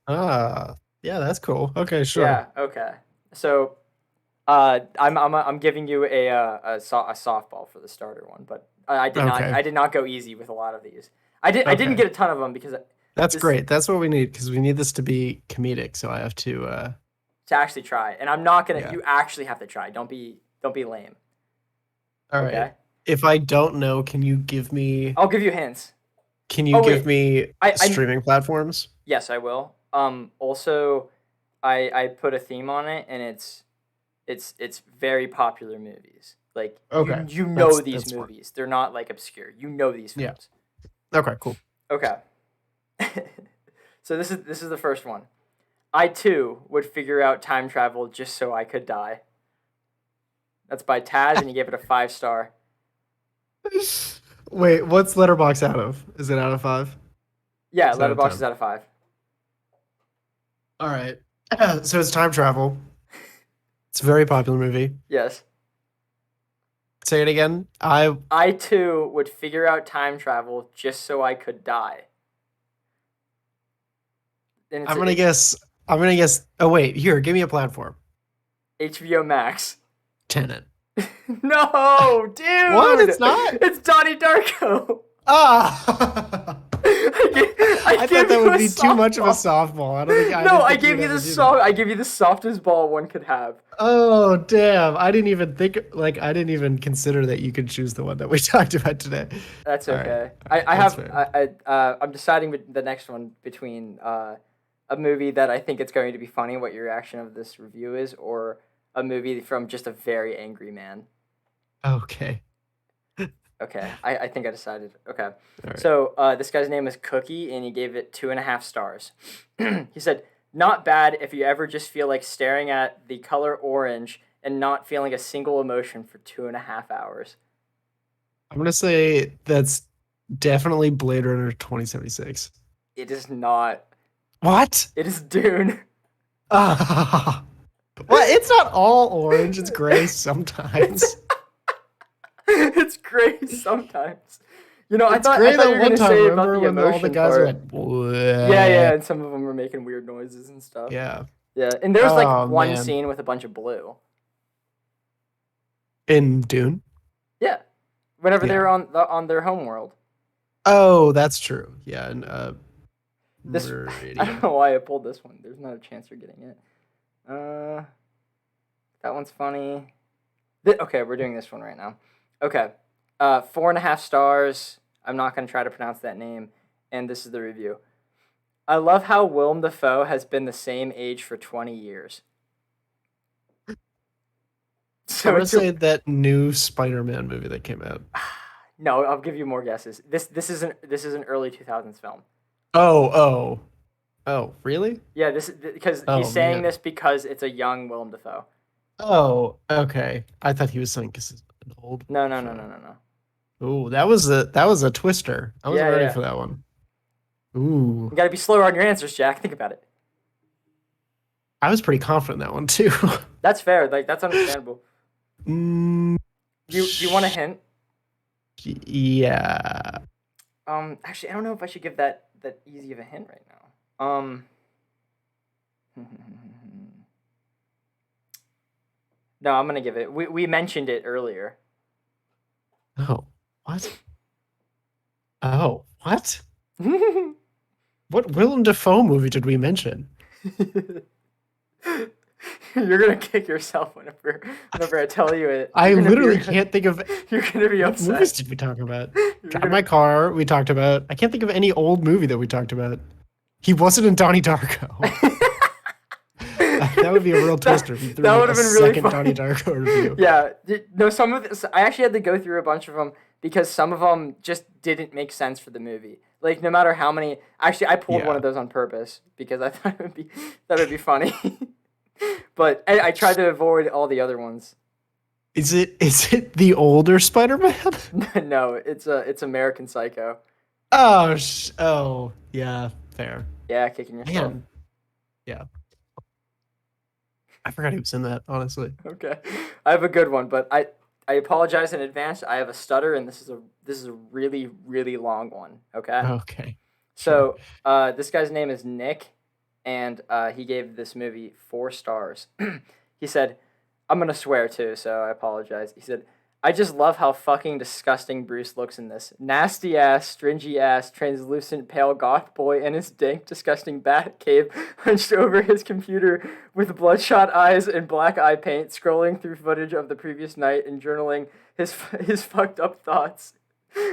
Yeah, that's cool. Okay, sure. Yeah. Okay. So, I'm giving you a softball for the starter one, but I did not go easy with a lot of these. I didn't get a ton of them because that's great. That's what we need because we need this to be comedic. So I have to actually try, and I'm not gonna. Yeah. You actually have to try. Don't be Don't be lame. All right. Okay. If I don't know, can you give me I'll give you hints. can you Oh give wait, me I streaming platforms? yes, I will. Also, I put a theme on it, and it's very popular movies. Like Okay. you know these That's fine. movies. They're not like obscure. You know these Yeah. films. Okay, cool. Okay. So this is the first one. I too would figure out time travel just so I could die. That's by Taz, and he gave it a 5 star. Wait, what's Letterbox out of? Is it out of 5? Yeah, Is it out of Letterbox is 10? out of 5. All right. So it's time travel. It's a very popular movie. Yes. Say it again. I too would figure out time travel just so I could die. And I'm gonna guess. Oh wait, here, give me a platform. HBO Max. Tenet. No, dude. What? It's not? It's Donnie Darko. Ah! I gave thought that you would a be too much of a softball. softball. I don't think. No, I didn't think gave would you the ever do that. I gave you the softest ball one could have. Oh damn! I didn't even think. Like I didn't even consider that you could choose the one that we talked about today. That's All right. okay. All right, I that's have fair. I'm deciding the next one between a movie that I think it's going to be funny what your reaction of this review is, or a movie from just a very angry man. Okay. Okay, I think I decided. Okay, All right. so this guy's name is Cookie, and he gave it 2.5 stars. He said, "Not bad if you ever just feel like staring at the color orange and not feeling a single emotion for 2.5 hours." I'm gonna say that's definitely Blade Runner 2076. It is not. What? It is Dune. Ah. Well, it's not all orange. It's gray sometimes. It's gray sometimes. You know, It's I gray thought that you were one gonna time. say Remember about the when all the emotion guys part. went? Yeah, and some of them were making weird noises and stuff. Yeah. Yeah, and there's Oh, like one man. scene with a bunch of blue. In Dune. Yeah, whenever Yeah. they're on their home world. Oh, that's true. Yeah, and This I Meridian. don't know why I pulled this one. There's not a chance you're getting it. That one's funny. Okay, we're doing this one right now. Okay, 4.5 stars. I'm not gonna try to pronounce that name, and this is the review. I love how Willem Dafoe has been the same age for 20 years. I'm gonna say that new Spider-Man movie that came out. No, I'll give you more guesses. This is an early 2000s film. Oh, really? Yeah, this because Oh, he's saying man. this because it's a young Willem Dafoe. Oh, okay. I thought he was saying because it's an old. No. Oh, that was a twister. I wasn't ready Yeah. for that one. Ooh, You gotta be slower on your answers, Jack. Think about it. I was pretty confident in that one too. That's fair. Like that's understandable. Mm, Do you want a hint? yeah. Actually, I don't know if I should give that easy of a hint right now. No, I'm gonna give it. We mentioned it earlier. Oh, what? Oh, what? What Willem Dafoe movie did we mention? You're gonna kick yourself whenever I tell you it. I literally can't think of You're gonna be what upset. movies did we talk about. Drive gonna- My Car, we talked about. I can't think of any old movie that we talked about. He wasn't in Donnie Darko. That would be a real twister if you threw that me would a have been really second funny. Donnie Darko review. Yeah, no. Some of this, I actually had to go through a bunch of them because some of them just didn't make sense for the movie. Like no matter how many. Actually, I pulled one Yeah. of those on purpose because I thought it would be funny. But I tried to avoid all the other ones. Is it the older Spider-Man? No, it's American Psycho. Oh, yeah, fair. Yeah, kicking yourself. Man. Yeah. I forgot he was in that, honestly. Okay, I have a good one, but I apologize in advance. I have a stutter, and this is a really really long one. Okay. Okay. So this guy's name is Nick, and he gave this movie 4 stars. He said, I'm gonna swear too, so I apologize. He said, I just love how fucking disgusting Bruce looks in this. Nasty ass, stringy ass, translucent pale goth boy in his dank, disgusting bat cave hunched over his computer with bloodshot eyes and black eye paint, scrolling through footage of the previous night and journaling his fucked up thoughts.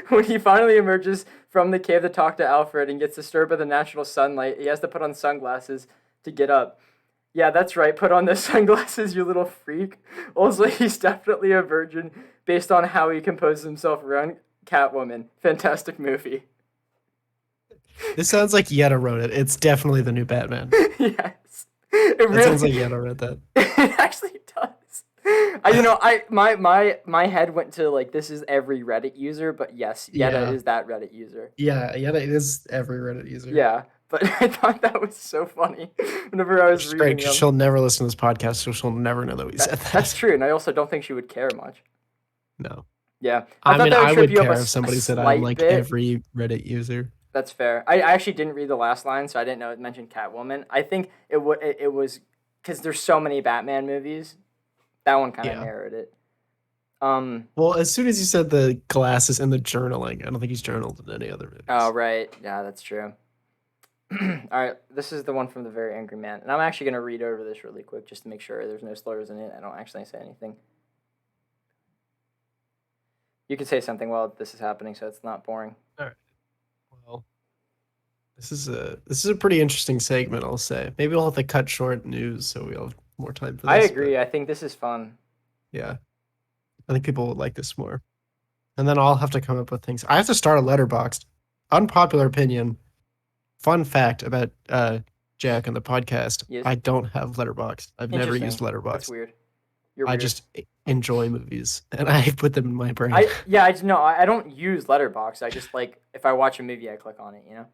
When he finally emerges from the cave to talk to Alfred and gets disturbed by the natural sunlight, he has to put on sunglasses to get up. Yeah, that's right. Put on the sunglasses, you little freak. Also, he's definitely a virgin based on how he composes himself around Catwoman. Fantastic movie. This sounds like Yetta wrote it. It's definitely the new Batman. Yes. It It really sounds like Yetta wrote that. It actually does. My head went to like this is every Reddit user, but yes, Yetta Yeah. is that Reddit user. Yeah, Yetta is every Reddit user. Yeah. But I thought that was so funny whenever I was It's reading great. them. She'll never listen to this podcast, so she'll never know that we said that. That's true, and I also don't think she would care much. No. Yeah. I thought mean, that I trip would you up care a if somebody said I'm slight like bit. every Reddit user. That's fair. I actually didn't read the last line, so I didn't know it mentioned Catwoman. I think it was because there's so many Batman movies. That one kind of Yeah. narrowed it. Well, as soon as you said the glasses and the journaling, I don't think he's journaled in any other movies. Oh, right. Yeah, that's true. All right, this is the one from The Very Angry Man. And I'm actually going to read over this really quick just to make sure there's no slurs in it. I don't actually say anything. You can say something while this is happening so it's not boring. Well, this is a pretty interesting segment, I'll say. Maybe we'll have to cut short news so we'll have more time for this. I agree. I think this is fun. Yeah. I think people would like this more. And then I'll have to come up with things. I have to start a letterboxd. Unpopular opinion. Fun fact about Jack and the podcast. Yes. I don't have letterboxd. I've never used Interesting. letterboxd. That's weird. You're I weird. just enjoy movies and I put them in my brain. I don't use Letterboxd. I just like if I watch a movie, I click on it. You know.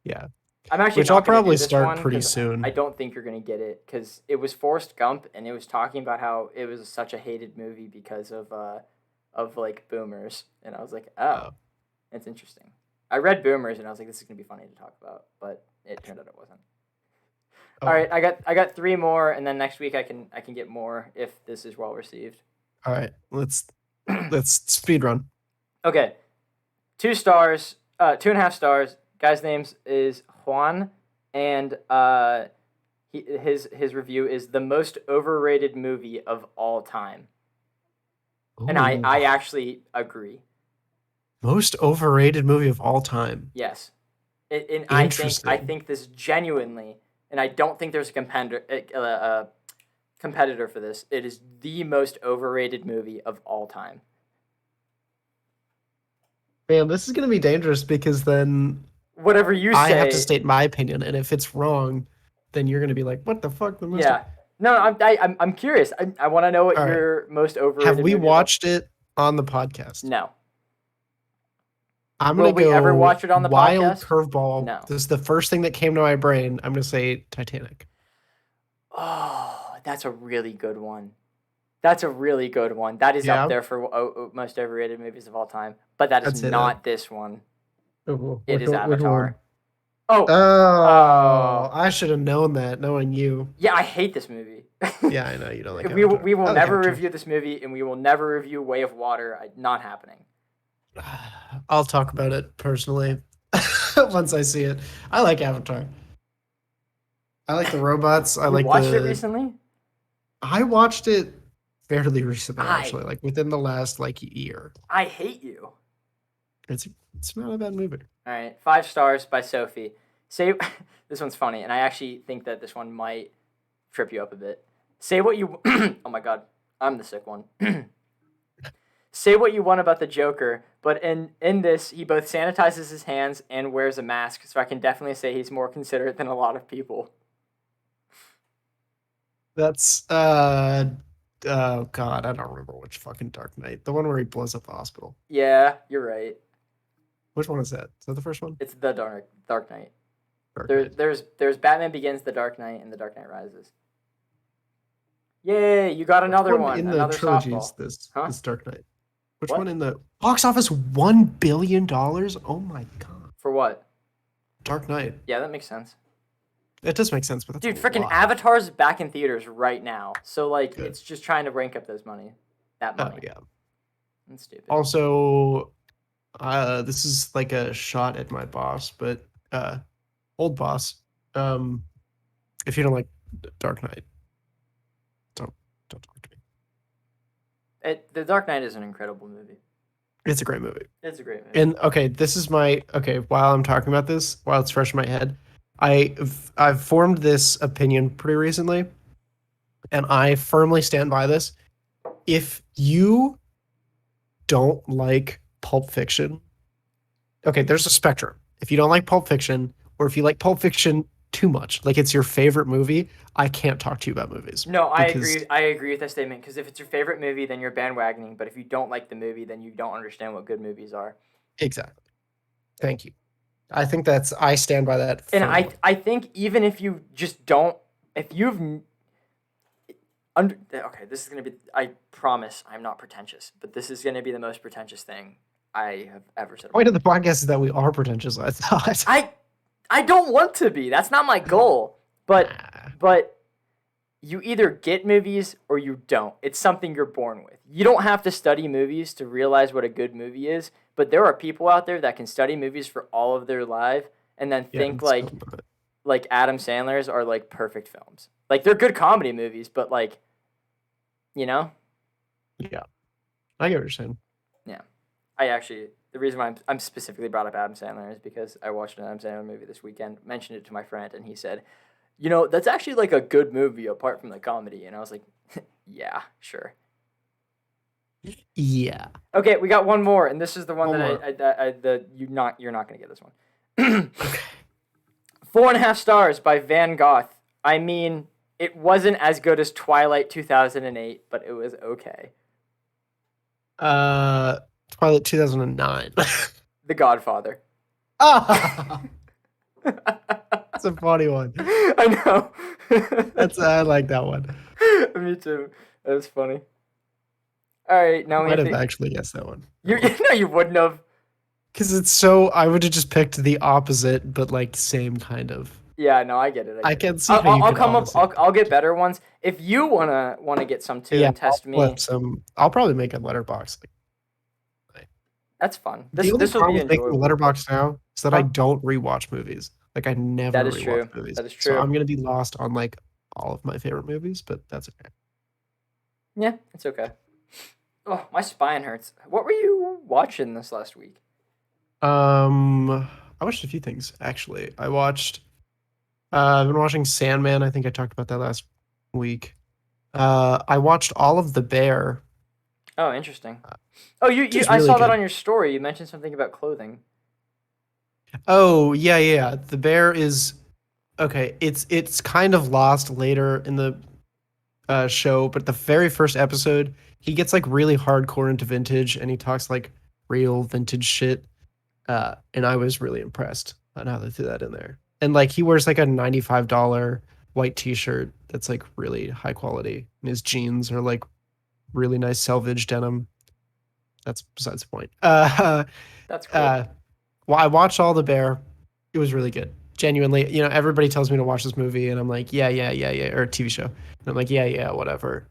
Yeah. I'm actually Which not I'll gonna do probably this start one pretty 'cause soon. I don't think you're gonna get it because it was Forrest Gump and it was talking about how it was such a hated movie because of like boomers, and I was like, oh, it's interesting. I read Boomers and I was like, this is gonna be funny to talk about, but it turned out it wasn't. Oh. All right, I got 3 more, and then next week I can get more if this is well received. All right. Let's speed run. Okay, 2 stars, 2.5 stars. Guy's names is Juan, and his review is the most overrated movie of all time, and Ooh. I actually agree. Most overrated movie of all time. Yes, and I Interesting. think this genuinely, and I don't think there's a competitor for this. It is the most overrated movie of all time. Man, this is gonna be dangerous because then Whatever you say, I have to state my opinion, and if it's wrong, then you're gonna be like, "What the fuck?" The most Yeah. No, I'm curious. I want to know what All right. your most overrated. Have we movie is. watched it on the podcast? No. I'm Will gonna we go ever watch it on the wild podcast? curveball. No. This is the first thing that came to my brain. I'm gonna say Titanic. Oh, that's a really good one. That is Yeah. up there for most overrated movies of all time. But that I'd is say not this one. Oh, It is which Avatar. one? Oh, Oh, I should have known that, knowing you. yeah, I hate this movie. Yeah, I know you don't like. we will Avatar. I like never Avatar. review this movie, and we will never review Way of Water. Not happening. I'll talk about it personally once I see it. I like Avatar. I like the robots. I You like watched it recently? I watched it fairly recently, I- actually, like within the last year. I hate you. It's not a bad movie. All right, 5 stars by Sophie. Say this one's funny, and I actually think that this one might trip you up a bit. Say what you. Oh my God, I'm the sick one. Say what you want about the Joker, but in this, he both sanitizes his hands and wears a mask, so I can definitely say he's more considerate than a lot of people. That's oh god, I don't remember which fucking Dark Knight. The one where he blows up the hospital. Yeah, you're right. Which one is that? Is that the first one? It's the Dark Knight. Dark Knight. There's Batman Begins, The Dark Knight, and The Dark Knight Rises. Yay, you got another Which one. in Another the trilogies. softball. This Dark Knight. Which What? one in the box office? $1 billion. Oh my god. For what? Dark Knight. Yeah, that makes sense. It does make sense, but that's Dude, a freaking lot. Avatar's back in theaters right now. So, like, Good. it's just trying to rank up that money. Oh yeah. That's stupid. Also, this is like a shot at my boss, but old boss. Um, if you don't like Dark Knight, don't talk to me. The Dark Knight is an incredible movie. It's a great movie. It's a great movie. And okay, this is my okay. While I'm talking about this, while it's fresh in my head, I've formed this opinion pretty recently, and I firmly stand by this. If you don't like Pulp Fiction, okay, there's a spectrum. If you don't like Pulp Fiction, or if you like Pulp Fiction too much, like it's your favorite movie, I can't talk to you about movies. No, I because- agree. I agree with that statement because if it's your favorite movie, then you're bandwagoning. But if you don't like the movie, then you don't understand what good movies are. Exactly. Thank you. I think I stand by that. And firmly. I think even if you just don't, if you've okay, this is gonna be. I promise I'm not pretentious, but this is gonna be the most pretentious thing I have ever said. The point of the podcast is that we are pretentious. I thought. I don't want to be. That's not my goal. But you either get movies or you don't. It's something you're born with. You don't have to study movies to realize what a good movie is, but there are people out there that can study movies for all of their life and then think like Adam Sandler's are like perfect films. Like they're good comedy movies, but like Yeah. I get what you're saying. Yeah. The reason why I'm specifically brought up Adam Sandler is because I watched an Adam Sandler movie this weekend, mentioned it to my friend, and he said, that's actually like a good movie apart from the comedy. And I was like, yeah, sure. Yeah. Okay, we got one more, and this is the one One you're not gonna get this one. 4.5 stars by Van Gogh. I mean, it wasn't as good as Twilight 2008, but it was okay. Twilight 2009. The Godfather. Ah, that's a funny one. I know. I like that one. Me too. That was funny. All right, now I might have actually guessed that one. No, you wouldn't have. Because it's so. I would have just picked the opposite, but like same kind of. Yeah, no, I get it. I can see. I'll come up. I'll get better ones if you wanna get some too and test me. I'll probably make a letterbox. That's fun. The only this will problem be with making a enjoyable. letterbox now is that I don't rewatch movies. Like I never That is rewatch true. movies. That is true. So I'm gonna be lost on like all of my favorite movies, but that's okay. Yeah, it's okay. Oh, my spine hurts. What were you watching this last week? I watched a few things actually. I've been watching Sandman. I think I talked about that last week. I watched all of The Bear. Oh, interesting. Oh, you I really saw that good. on your story. You mentioned something about clothing. Oh, yeah. The Bear is okay. It's kind of lost later in the show, but the very first episode, he gets like really hardcore into vintage and he talks like real vintage shit. And I was really impressed on how they threw that in there. And like he wears like a $95 white t-shirt that's like really high quality. And his jeans are like really nice selvage denim. That's besides the point. That's cool. Well, I watched all The Bear. It was really good. Genuinely, everybody tells me to watch this movie, and I'm like, yeah, or a TV show. And I'm like, yeah, whatever.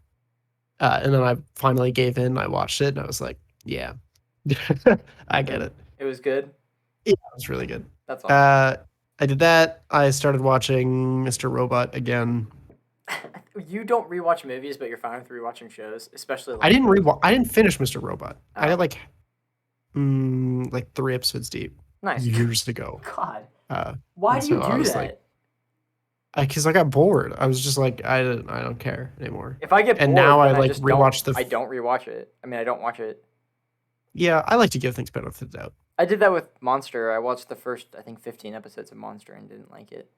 And then I finally gave in. I watched it, and I was like, yeah, I get it. It was good. Yeah, it was really good. That's awesome. I did that. I started watching Mr. Robot again. You don't rewatch movies, but you're fine with rewatching shows, especially. I didn't finish Mr. Robot. Oh. I got like 3 episodes deep. Nice. Years ago. God. Why do you do that? Because I got bored. I was just like, I don't care anymore. If I get bored, and now I like just rewatch I don't rewatch it. I mean, I don't watch it. Yeah, I like to give things benefit of the doubt. I did that with Monster. I watched the first, I think, 15 episodes of Monster and didn't like it.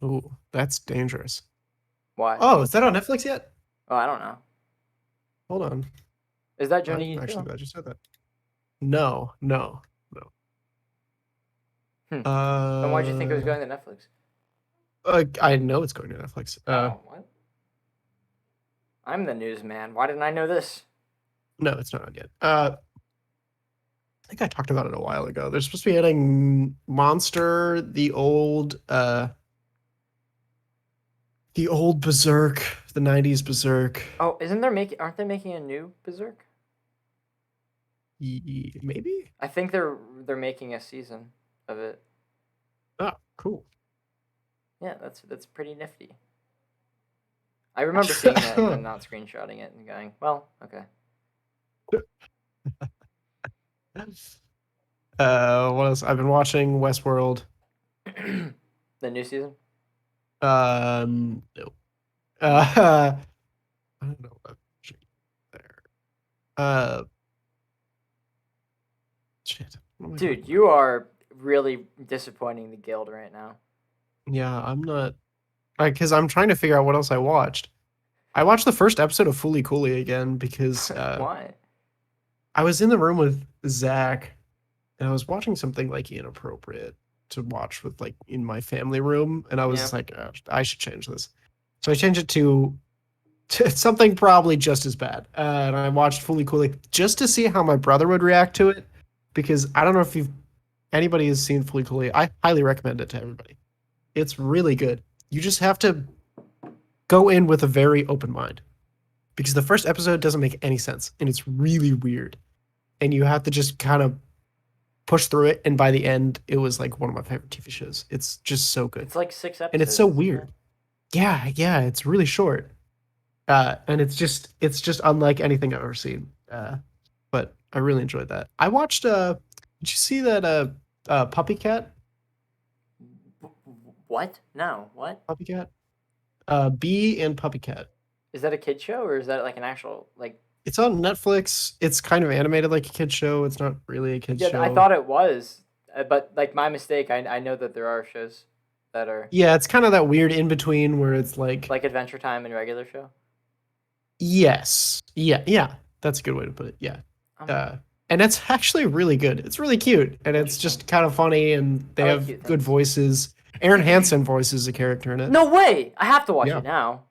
Ooh, that's dangerous. Why? Oh, is that on Netflix yet? Oh, I don't know. Hold on. Is that Johnny? I'm actually glad you said that. No. Then why'd you think it was going to Netflix? I know it's going to Netflix. What? I'm the newsman. Why didn't I know this? No, it's not yet. I think I talked about it a while ago. They're supposed to be adding Monster, the old Berserk, the '90s Berserk. Oh, aren't they making a new Berserk? Maybe. I think they're making a season of it. Oh, cool. Yeah, that's pretty nifty. I remember seeing that and then not screenshotting it and going, well, okay. What else? I've been watching Westworld. The new season? No. I don't know what I'm watching there. Shit. What am I Dude, talking you are really disappointing the guild right now. about? Yeah, I'm not. Because I'm trying to figure out what else I watched. I watched the first episode of Fooly Cooley again because Why? I was in the room with Zach and I was watching something like inappropriate to watch with like in my family room, and I was Yeah. like, I should change this. So I changed it to something probably just as bad, and I watched Fully Cooley just to see how my brother would react to it, because I don't know if anybody has seen Fully Cooley. I highly recommend it to everybody. It's really good. You just have to go in with a very open mind, because the first episode doesn't make any sense and it's really weird, and you have to just kind of push through it, and by the end it was like one of my favorite TV shows. It's just so good. It's like 6 episodes. And it's so isn't it? weird. Yeah, it's really short. And it's just unlike anything I've ever seen. But I really enjoyed that. I watched did you see that Puppy Cat? What? No. What? Puppy Cat? Bee and Puppy Cat. Is that a kid show or is that like an actual like? It's on Netflix. It's kind of animated like a kid show. It's not really a kid Yeah, show. I thought it was, but like my mistake. I know that there are shows that are Yeah, it's kind of that weird in between where it's like Adventure Time and regular show. yes. Yeah. That's a good way to put it. Yeah. Um, And it's actually really good. It's really cute, and it's just kind of funny, and they I like have cute good things. voices. Aaron Hansen voices a character in it. No way! I have to watch Yeah. it now.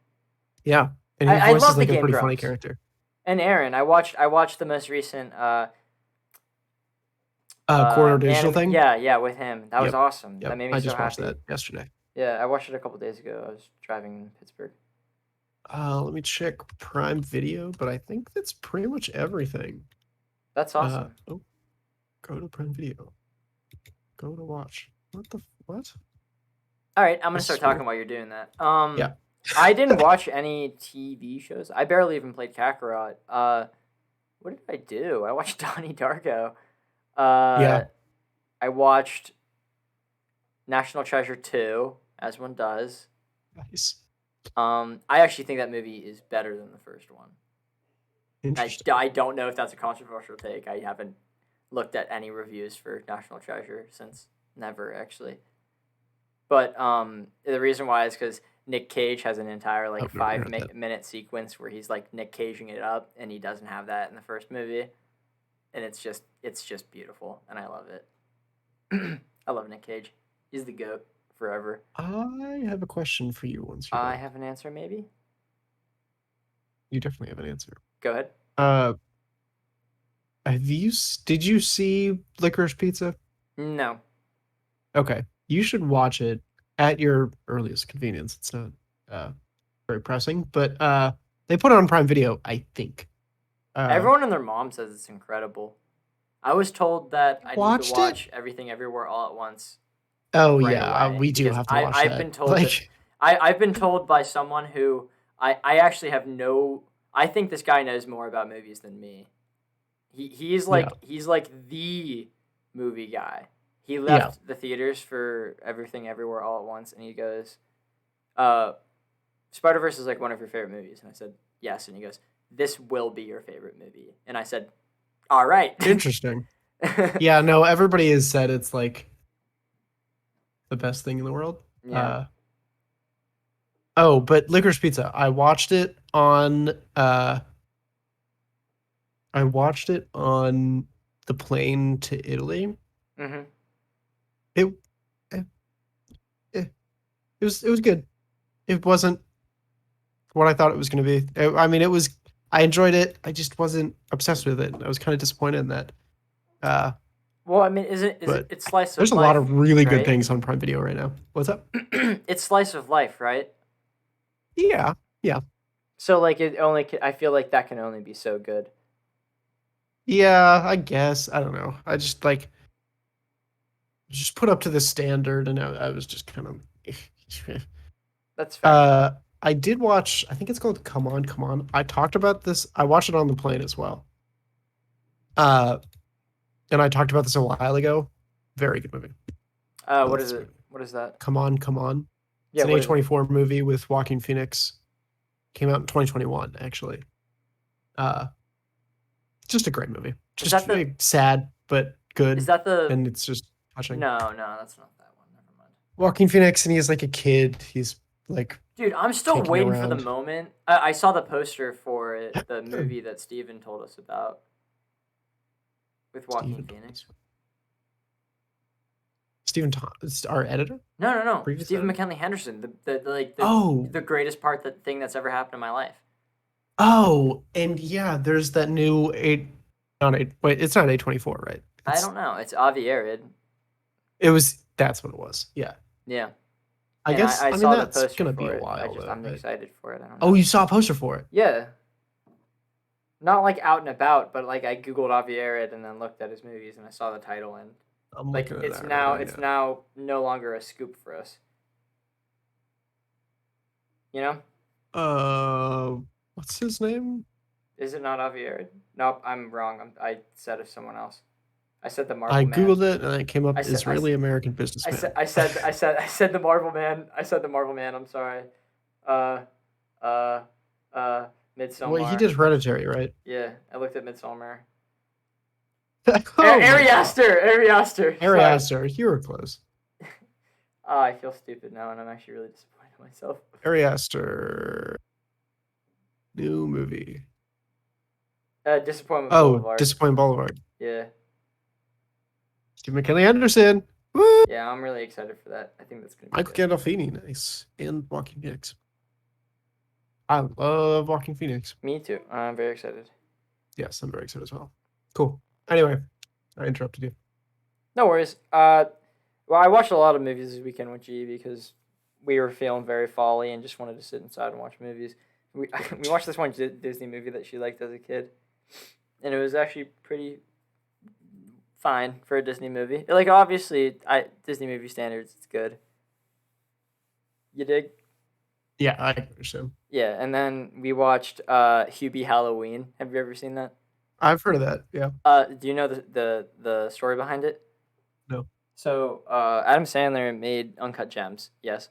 Yeah, and he I voices love the like a Game pretty funny Grumps. character. And Aaron, I watched the most recent Corridor Digital thing. Yeah, with him. That was Yep. awesome. Yep. That made me I so just watched happy. that yesterday. Yeah, I watched it a couple days ago. I was driving in Pittsburgh. Let me check Prime Video, but I think that's pretty much everything. That's awesome. Go to Prime Video. Go to watch. What? All right, I'm gonna This start is weird. talking while you're doing that. Yeah. I didn't watch any TV shows. I barely even played Kakarot. What did I do? I watched Donnie Darko. Yeah. I watched National Treasure 2, as one does. Nice. I actually think that movie is better than the first one. Interesting. I don't know if that's a controversial take. I haven't looked at any reviews for National Treasure since never actually. But the reason why is because Nick Cage has an entire like I've never heard 5 of that. minute sequence where he's like Nick Caging it up, and he doesn't have that in the first movie, and it's just beautiful, and I love it. I love Nick Cage. He's the GOAT forever. I have a question for you once you're I done. have an answer, maybe. You definitely have an answer. Go ahead. Did you see Licorice Pizza? No. Okay. You should watch it at your earliest convenience. It's not very pressing, but they put it on Prime Video, I think. Everyone and their mom says it's incredible. I was told that I need to Watched it? watch Everything Everywhere All at Once. Oh right yeah, away, we do because have to watch I've that. been told like, I've been told by someone who I actually have no. I think this guy knows more about movies than me. He's like the movie guy. He left the theaters for Everything Everywhere All at Once, and he goes, Spider-Verse is like one of your favorite movies, and I said yes, and he goes, this will be your favorite movie, and I said, all right. interesting. Yeah, no, everybody has said it's like the best thing in the world. Yeah. But Licorice Pizza, I watched it on the plane to Italy. Mm-hmm. It was good. It wasn't what I thought it was going to be. I mean, I enjoyed it. I just wasn't obsessed with it. I was kind of disappointed in that. Well, I mean, it's slice of life. There's a lot of really good right? things on Prime Video right now. What's up? It's slice of life, right? Yeah. So like I feel like that can only be so good. Yeah, I guess. I don't know. I just like just put up to the standard, and I was just kind of. That's fair. I did watch. I think it's called Come On, Come On. I talked about this. I watched it on the plane as well. Uh, and I talked about this a while ago. Very good movie. I What love is this it? movie. What is that? Come On, Come On. It's Yeah, an what is it? A24 movie with Joaquin Phoenix. Came out in 2021, actually. Uh, just a great movie. Is Just that the? sad but Is good, that the? and it's just touching. No, no, that's not that one. Never mind. Joaquin Phoenix, and he's like a kid. He's like Dude, I'm still taking waiting for the around. moment. I saw the poster for it, the movie that Steven told us about with Joaquin Stephen Phoenix. Stephen Thomas, our editor, No, no, no. previous Stephen editor. McKinley Henderson, Oh, the greatest part that thing that's ever happened in my life. oh, and yeah, there's that new eight. Not eight. Wait, it's not A24, right? I don't know. It's Avi Arid. It was. That's what it was. Yeah. Yeah. I And guess. I I mean, saw the that's poster gonna be for a it. while though, I'm right? excited for it. I don't Oh, know. you saw a poster for it. Yeah. Not like out and about, but like I googled Avi Arid and then looked at his movies and I saw the title and I'm like looking at that right it's now. now no longer a scoop for us. You know? What's his name? Is it not Avi Arid? Nope, I'm wrong. I said of someone else. I said the I Marvel Man. googled it and it came I up said I, Israeli American businessman. I said the Marvel Man. I said the Marvel Man. I'm sorry. Uh, uh, Well, he Midsommar. did Hereditary, right? Yeah, I looked at Midsommar. Oh my Ari god. Aster. Ari Aster. Ari Sorry. Aster, you were close. I feel stupid now, and I'm actually really disappointed in myself. Ari Aster, new movie. Disappointment Oh, Boulevard. Disappointing Boulevard. Yeah, Steve McKinley Henderson. Woo! yeah, I'm really excited for that. I think that's gonna be Michael good. Gandolfini, nice. And Joaquin Phoenix. I love Joaquin Phoenix. Me too. I'm very excited. Yes, I'm very excited as well. Cool. Anyway, I interrupted you. No worries. Well, I watched a lot of movies this weekend with G because we were feeling very folly and just wanted to sit inside and watch movies. We we watched this one Disney movie that she liked as a kid, and it was actually pretty fine for a Disney movie. Like obviously, Disney movie standards, it's good. You dig? Yeah, I understand. Yeah, and then we watched Hubie Halloween. Have you ever seen that? I've heard of that. Yeah. Do you know the story behind it? No. So Adam Sandler made Uncut Gems, yes,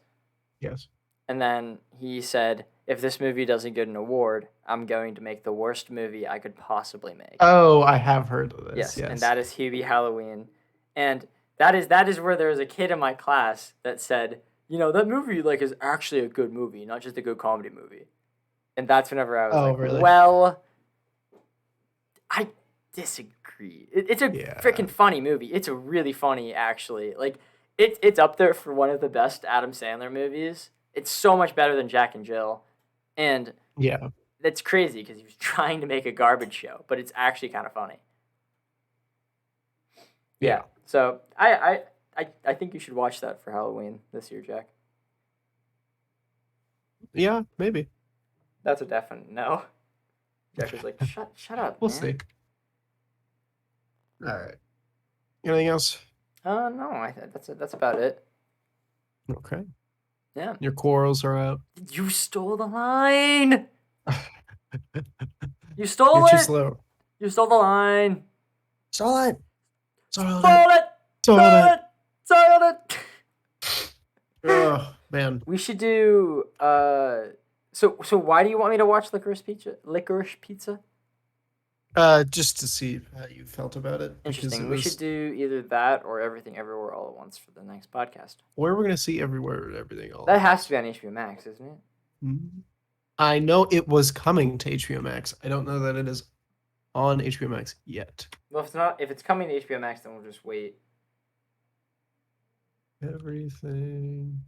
Yes. and then he said, if this movie doesn't get an award, I'm going to make the worst movie I could possibly make. Oh, I have heard of this. Yes, Yes. and that is Hubie Halloween, and that is where there was a kid in my class that said, you know, that movie like is actually a good movie, not just a good comedy movie, and that's whenever I was Oh, like, really? well, I disagree. It's a Yeah. freaking funny movie. It's a really funny, actually. Like, it's up there for one of the best Adam Sandler movies. It's so much better than Jack and Jill, and Yeah. that's crazy because he was trying to make a garbage show, but it's actually kind of funny. Yeah. So I think you should watch that for Halloween this year, Jack. Yeah, maybe. That's a definite no. Jack was like, shut up, We'll man. see. All right. Anything else? No, that's about it. Okay. Yeah. Your quarrels are out. You stole the line. You stole You're too it. slow. You stole the line. Stole it. Stole Stole it. it. Stole Stole it. it. Stole it. Oh man. We should do. So why do you want me to watch Licorice Pizza? Licorice Pizza. Just to see how you felt about it. Interesting. We should do either that or Everything Everywhere All at Once for the next podcast. Where we're gonna see everywhere, everything all. That has to be on HBO Max, isn't it? Mm-hmm. I know it was coming to HBO Max. I don't know that it is on HBO Max yet. Well, if it's coming to HBO Max, then we'll just wait. Everything.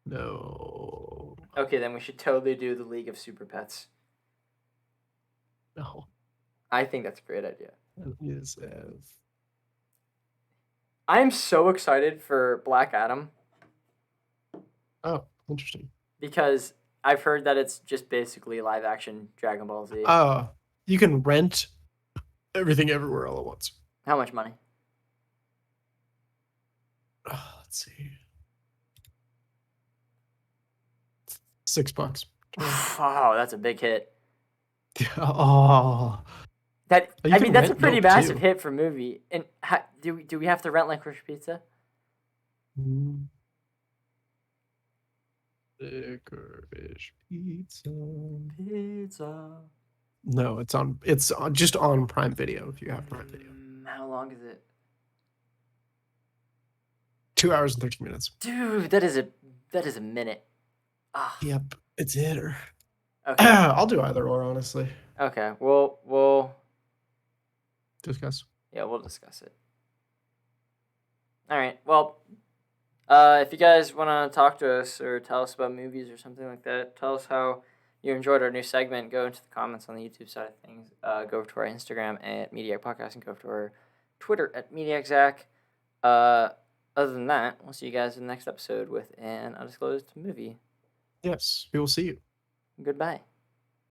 No. Okay, then we should totally do the League of Super Pets. No. I think that's a great idea. That is I am so excited for Black Adam Oh, interesting. because I've heard that it's just basically live action Dragon Ball Z. You can rent Everything Everywhere All at Once. How much money? Let's see. $6. Wow, that's a big hit. Oh, That you I can mean, that's a rent pretty Nope, massive too. hit for a movie. And do we have to rent Licorice Pizza? Licorice Pizza. Pizza. No, it's just on Prime Video if you have Prime Video. How long is it? 2 hours and 13 minutes. Dude, that is a minute. Ah, Yep, it's it or okay. I'll do either or, honestly. Okay. We'll Discuss. yeah, we'll discuss it. All right. Well, if you guys want to talk to us or tell us about movies or something like that, tell us how you enjoyed our new segment, go into the comments on the YouTube side of things. Go over to our Instagram at Mediak Podcast and go over to our Twitter at MediakZach. Other than that, we'll see you guys in the next episode with an undisclosed movie. Yes, we will see you. Goodbye.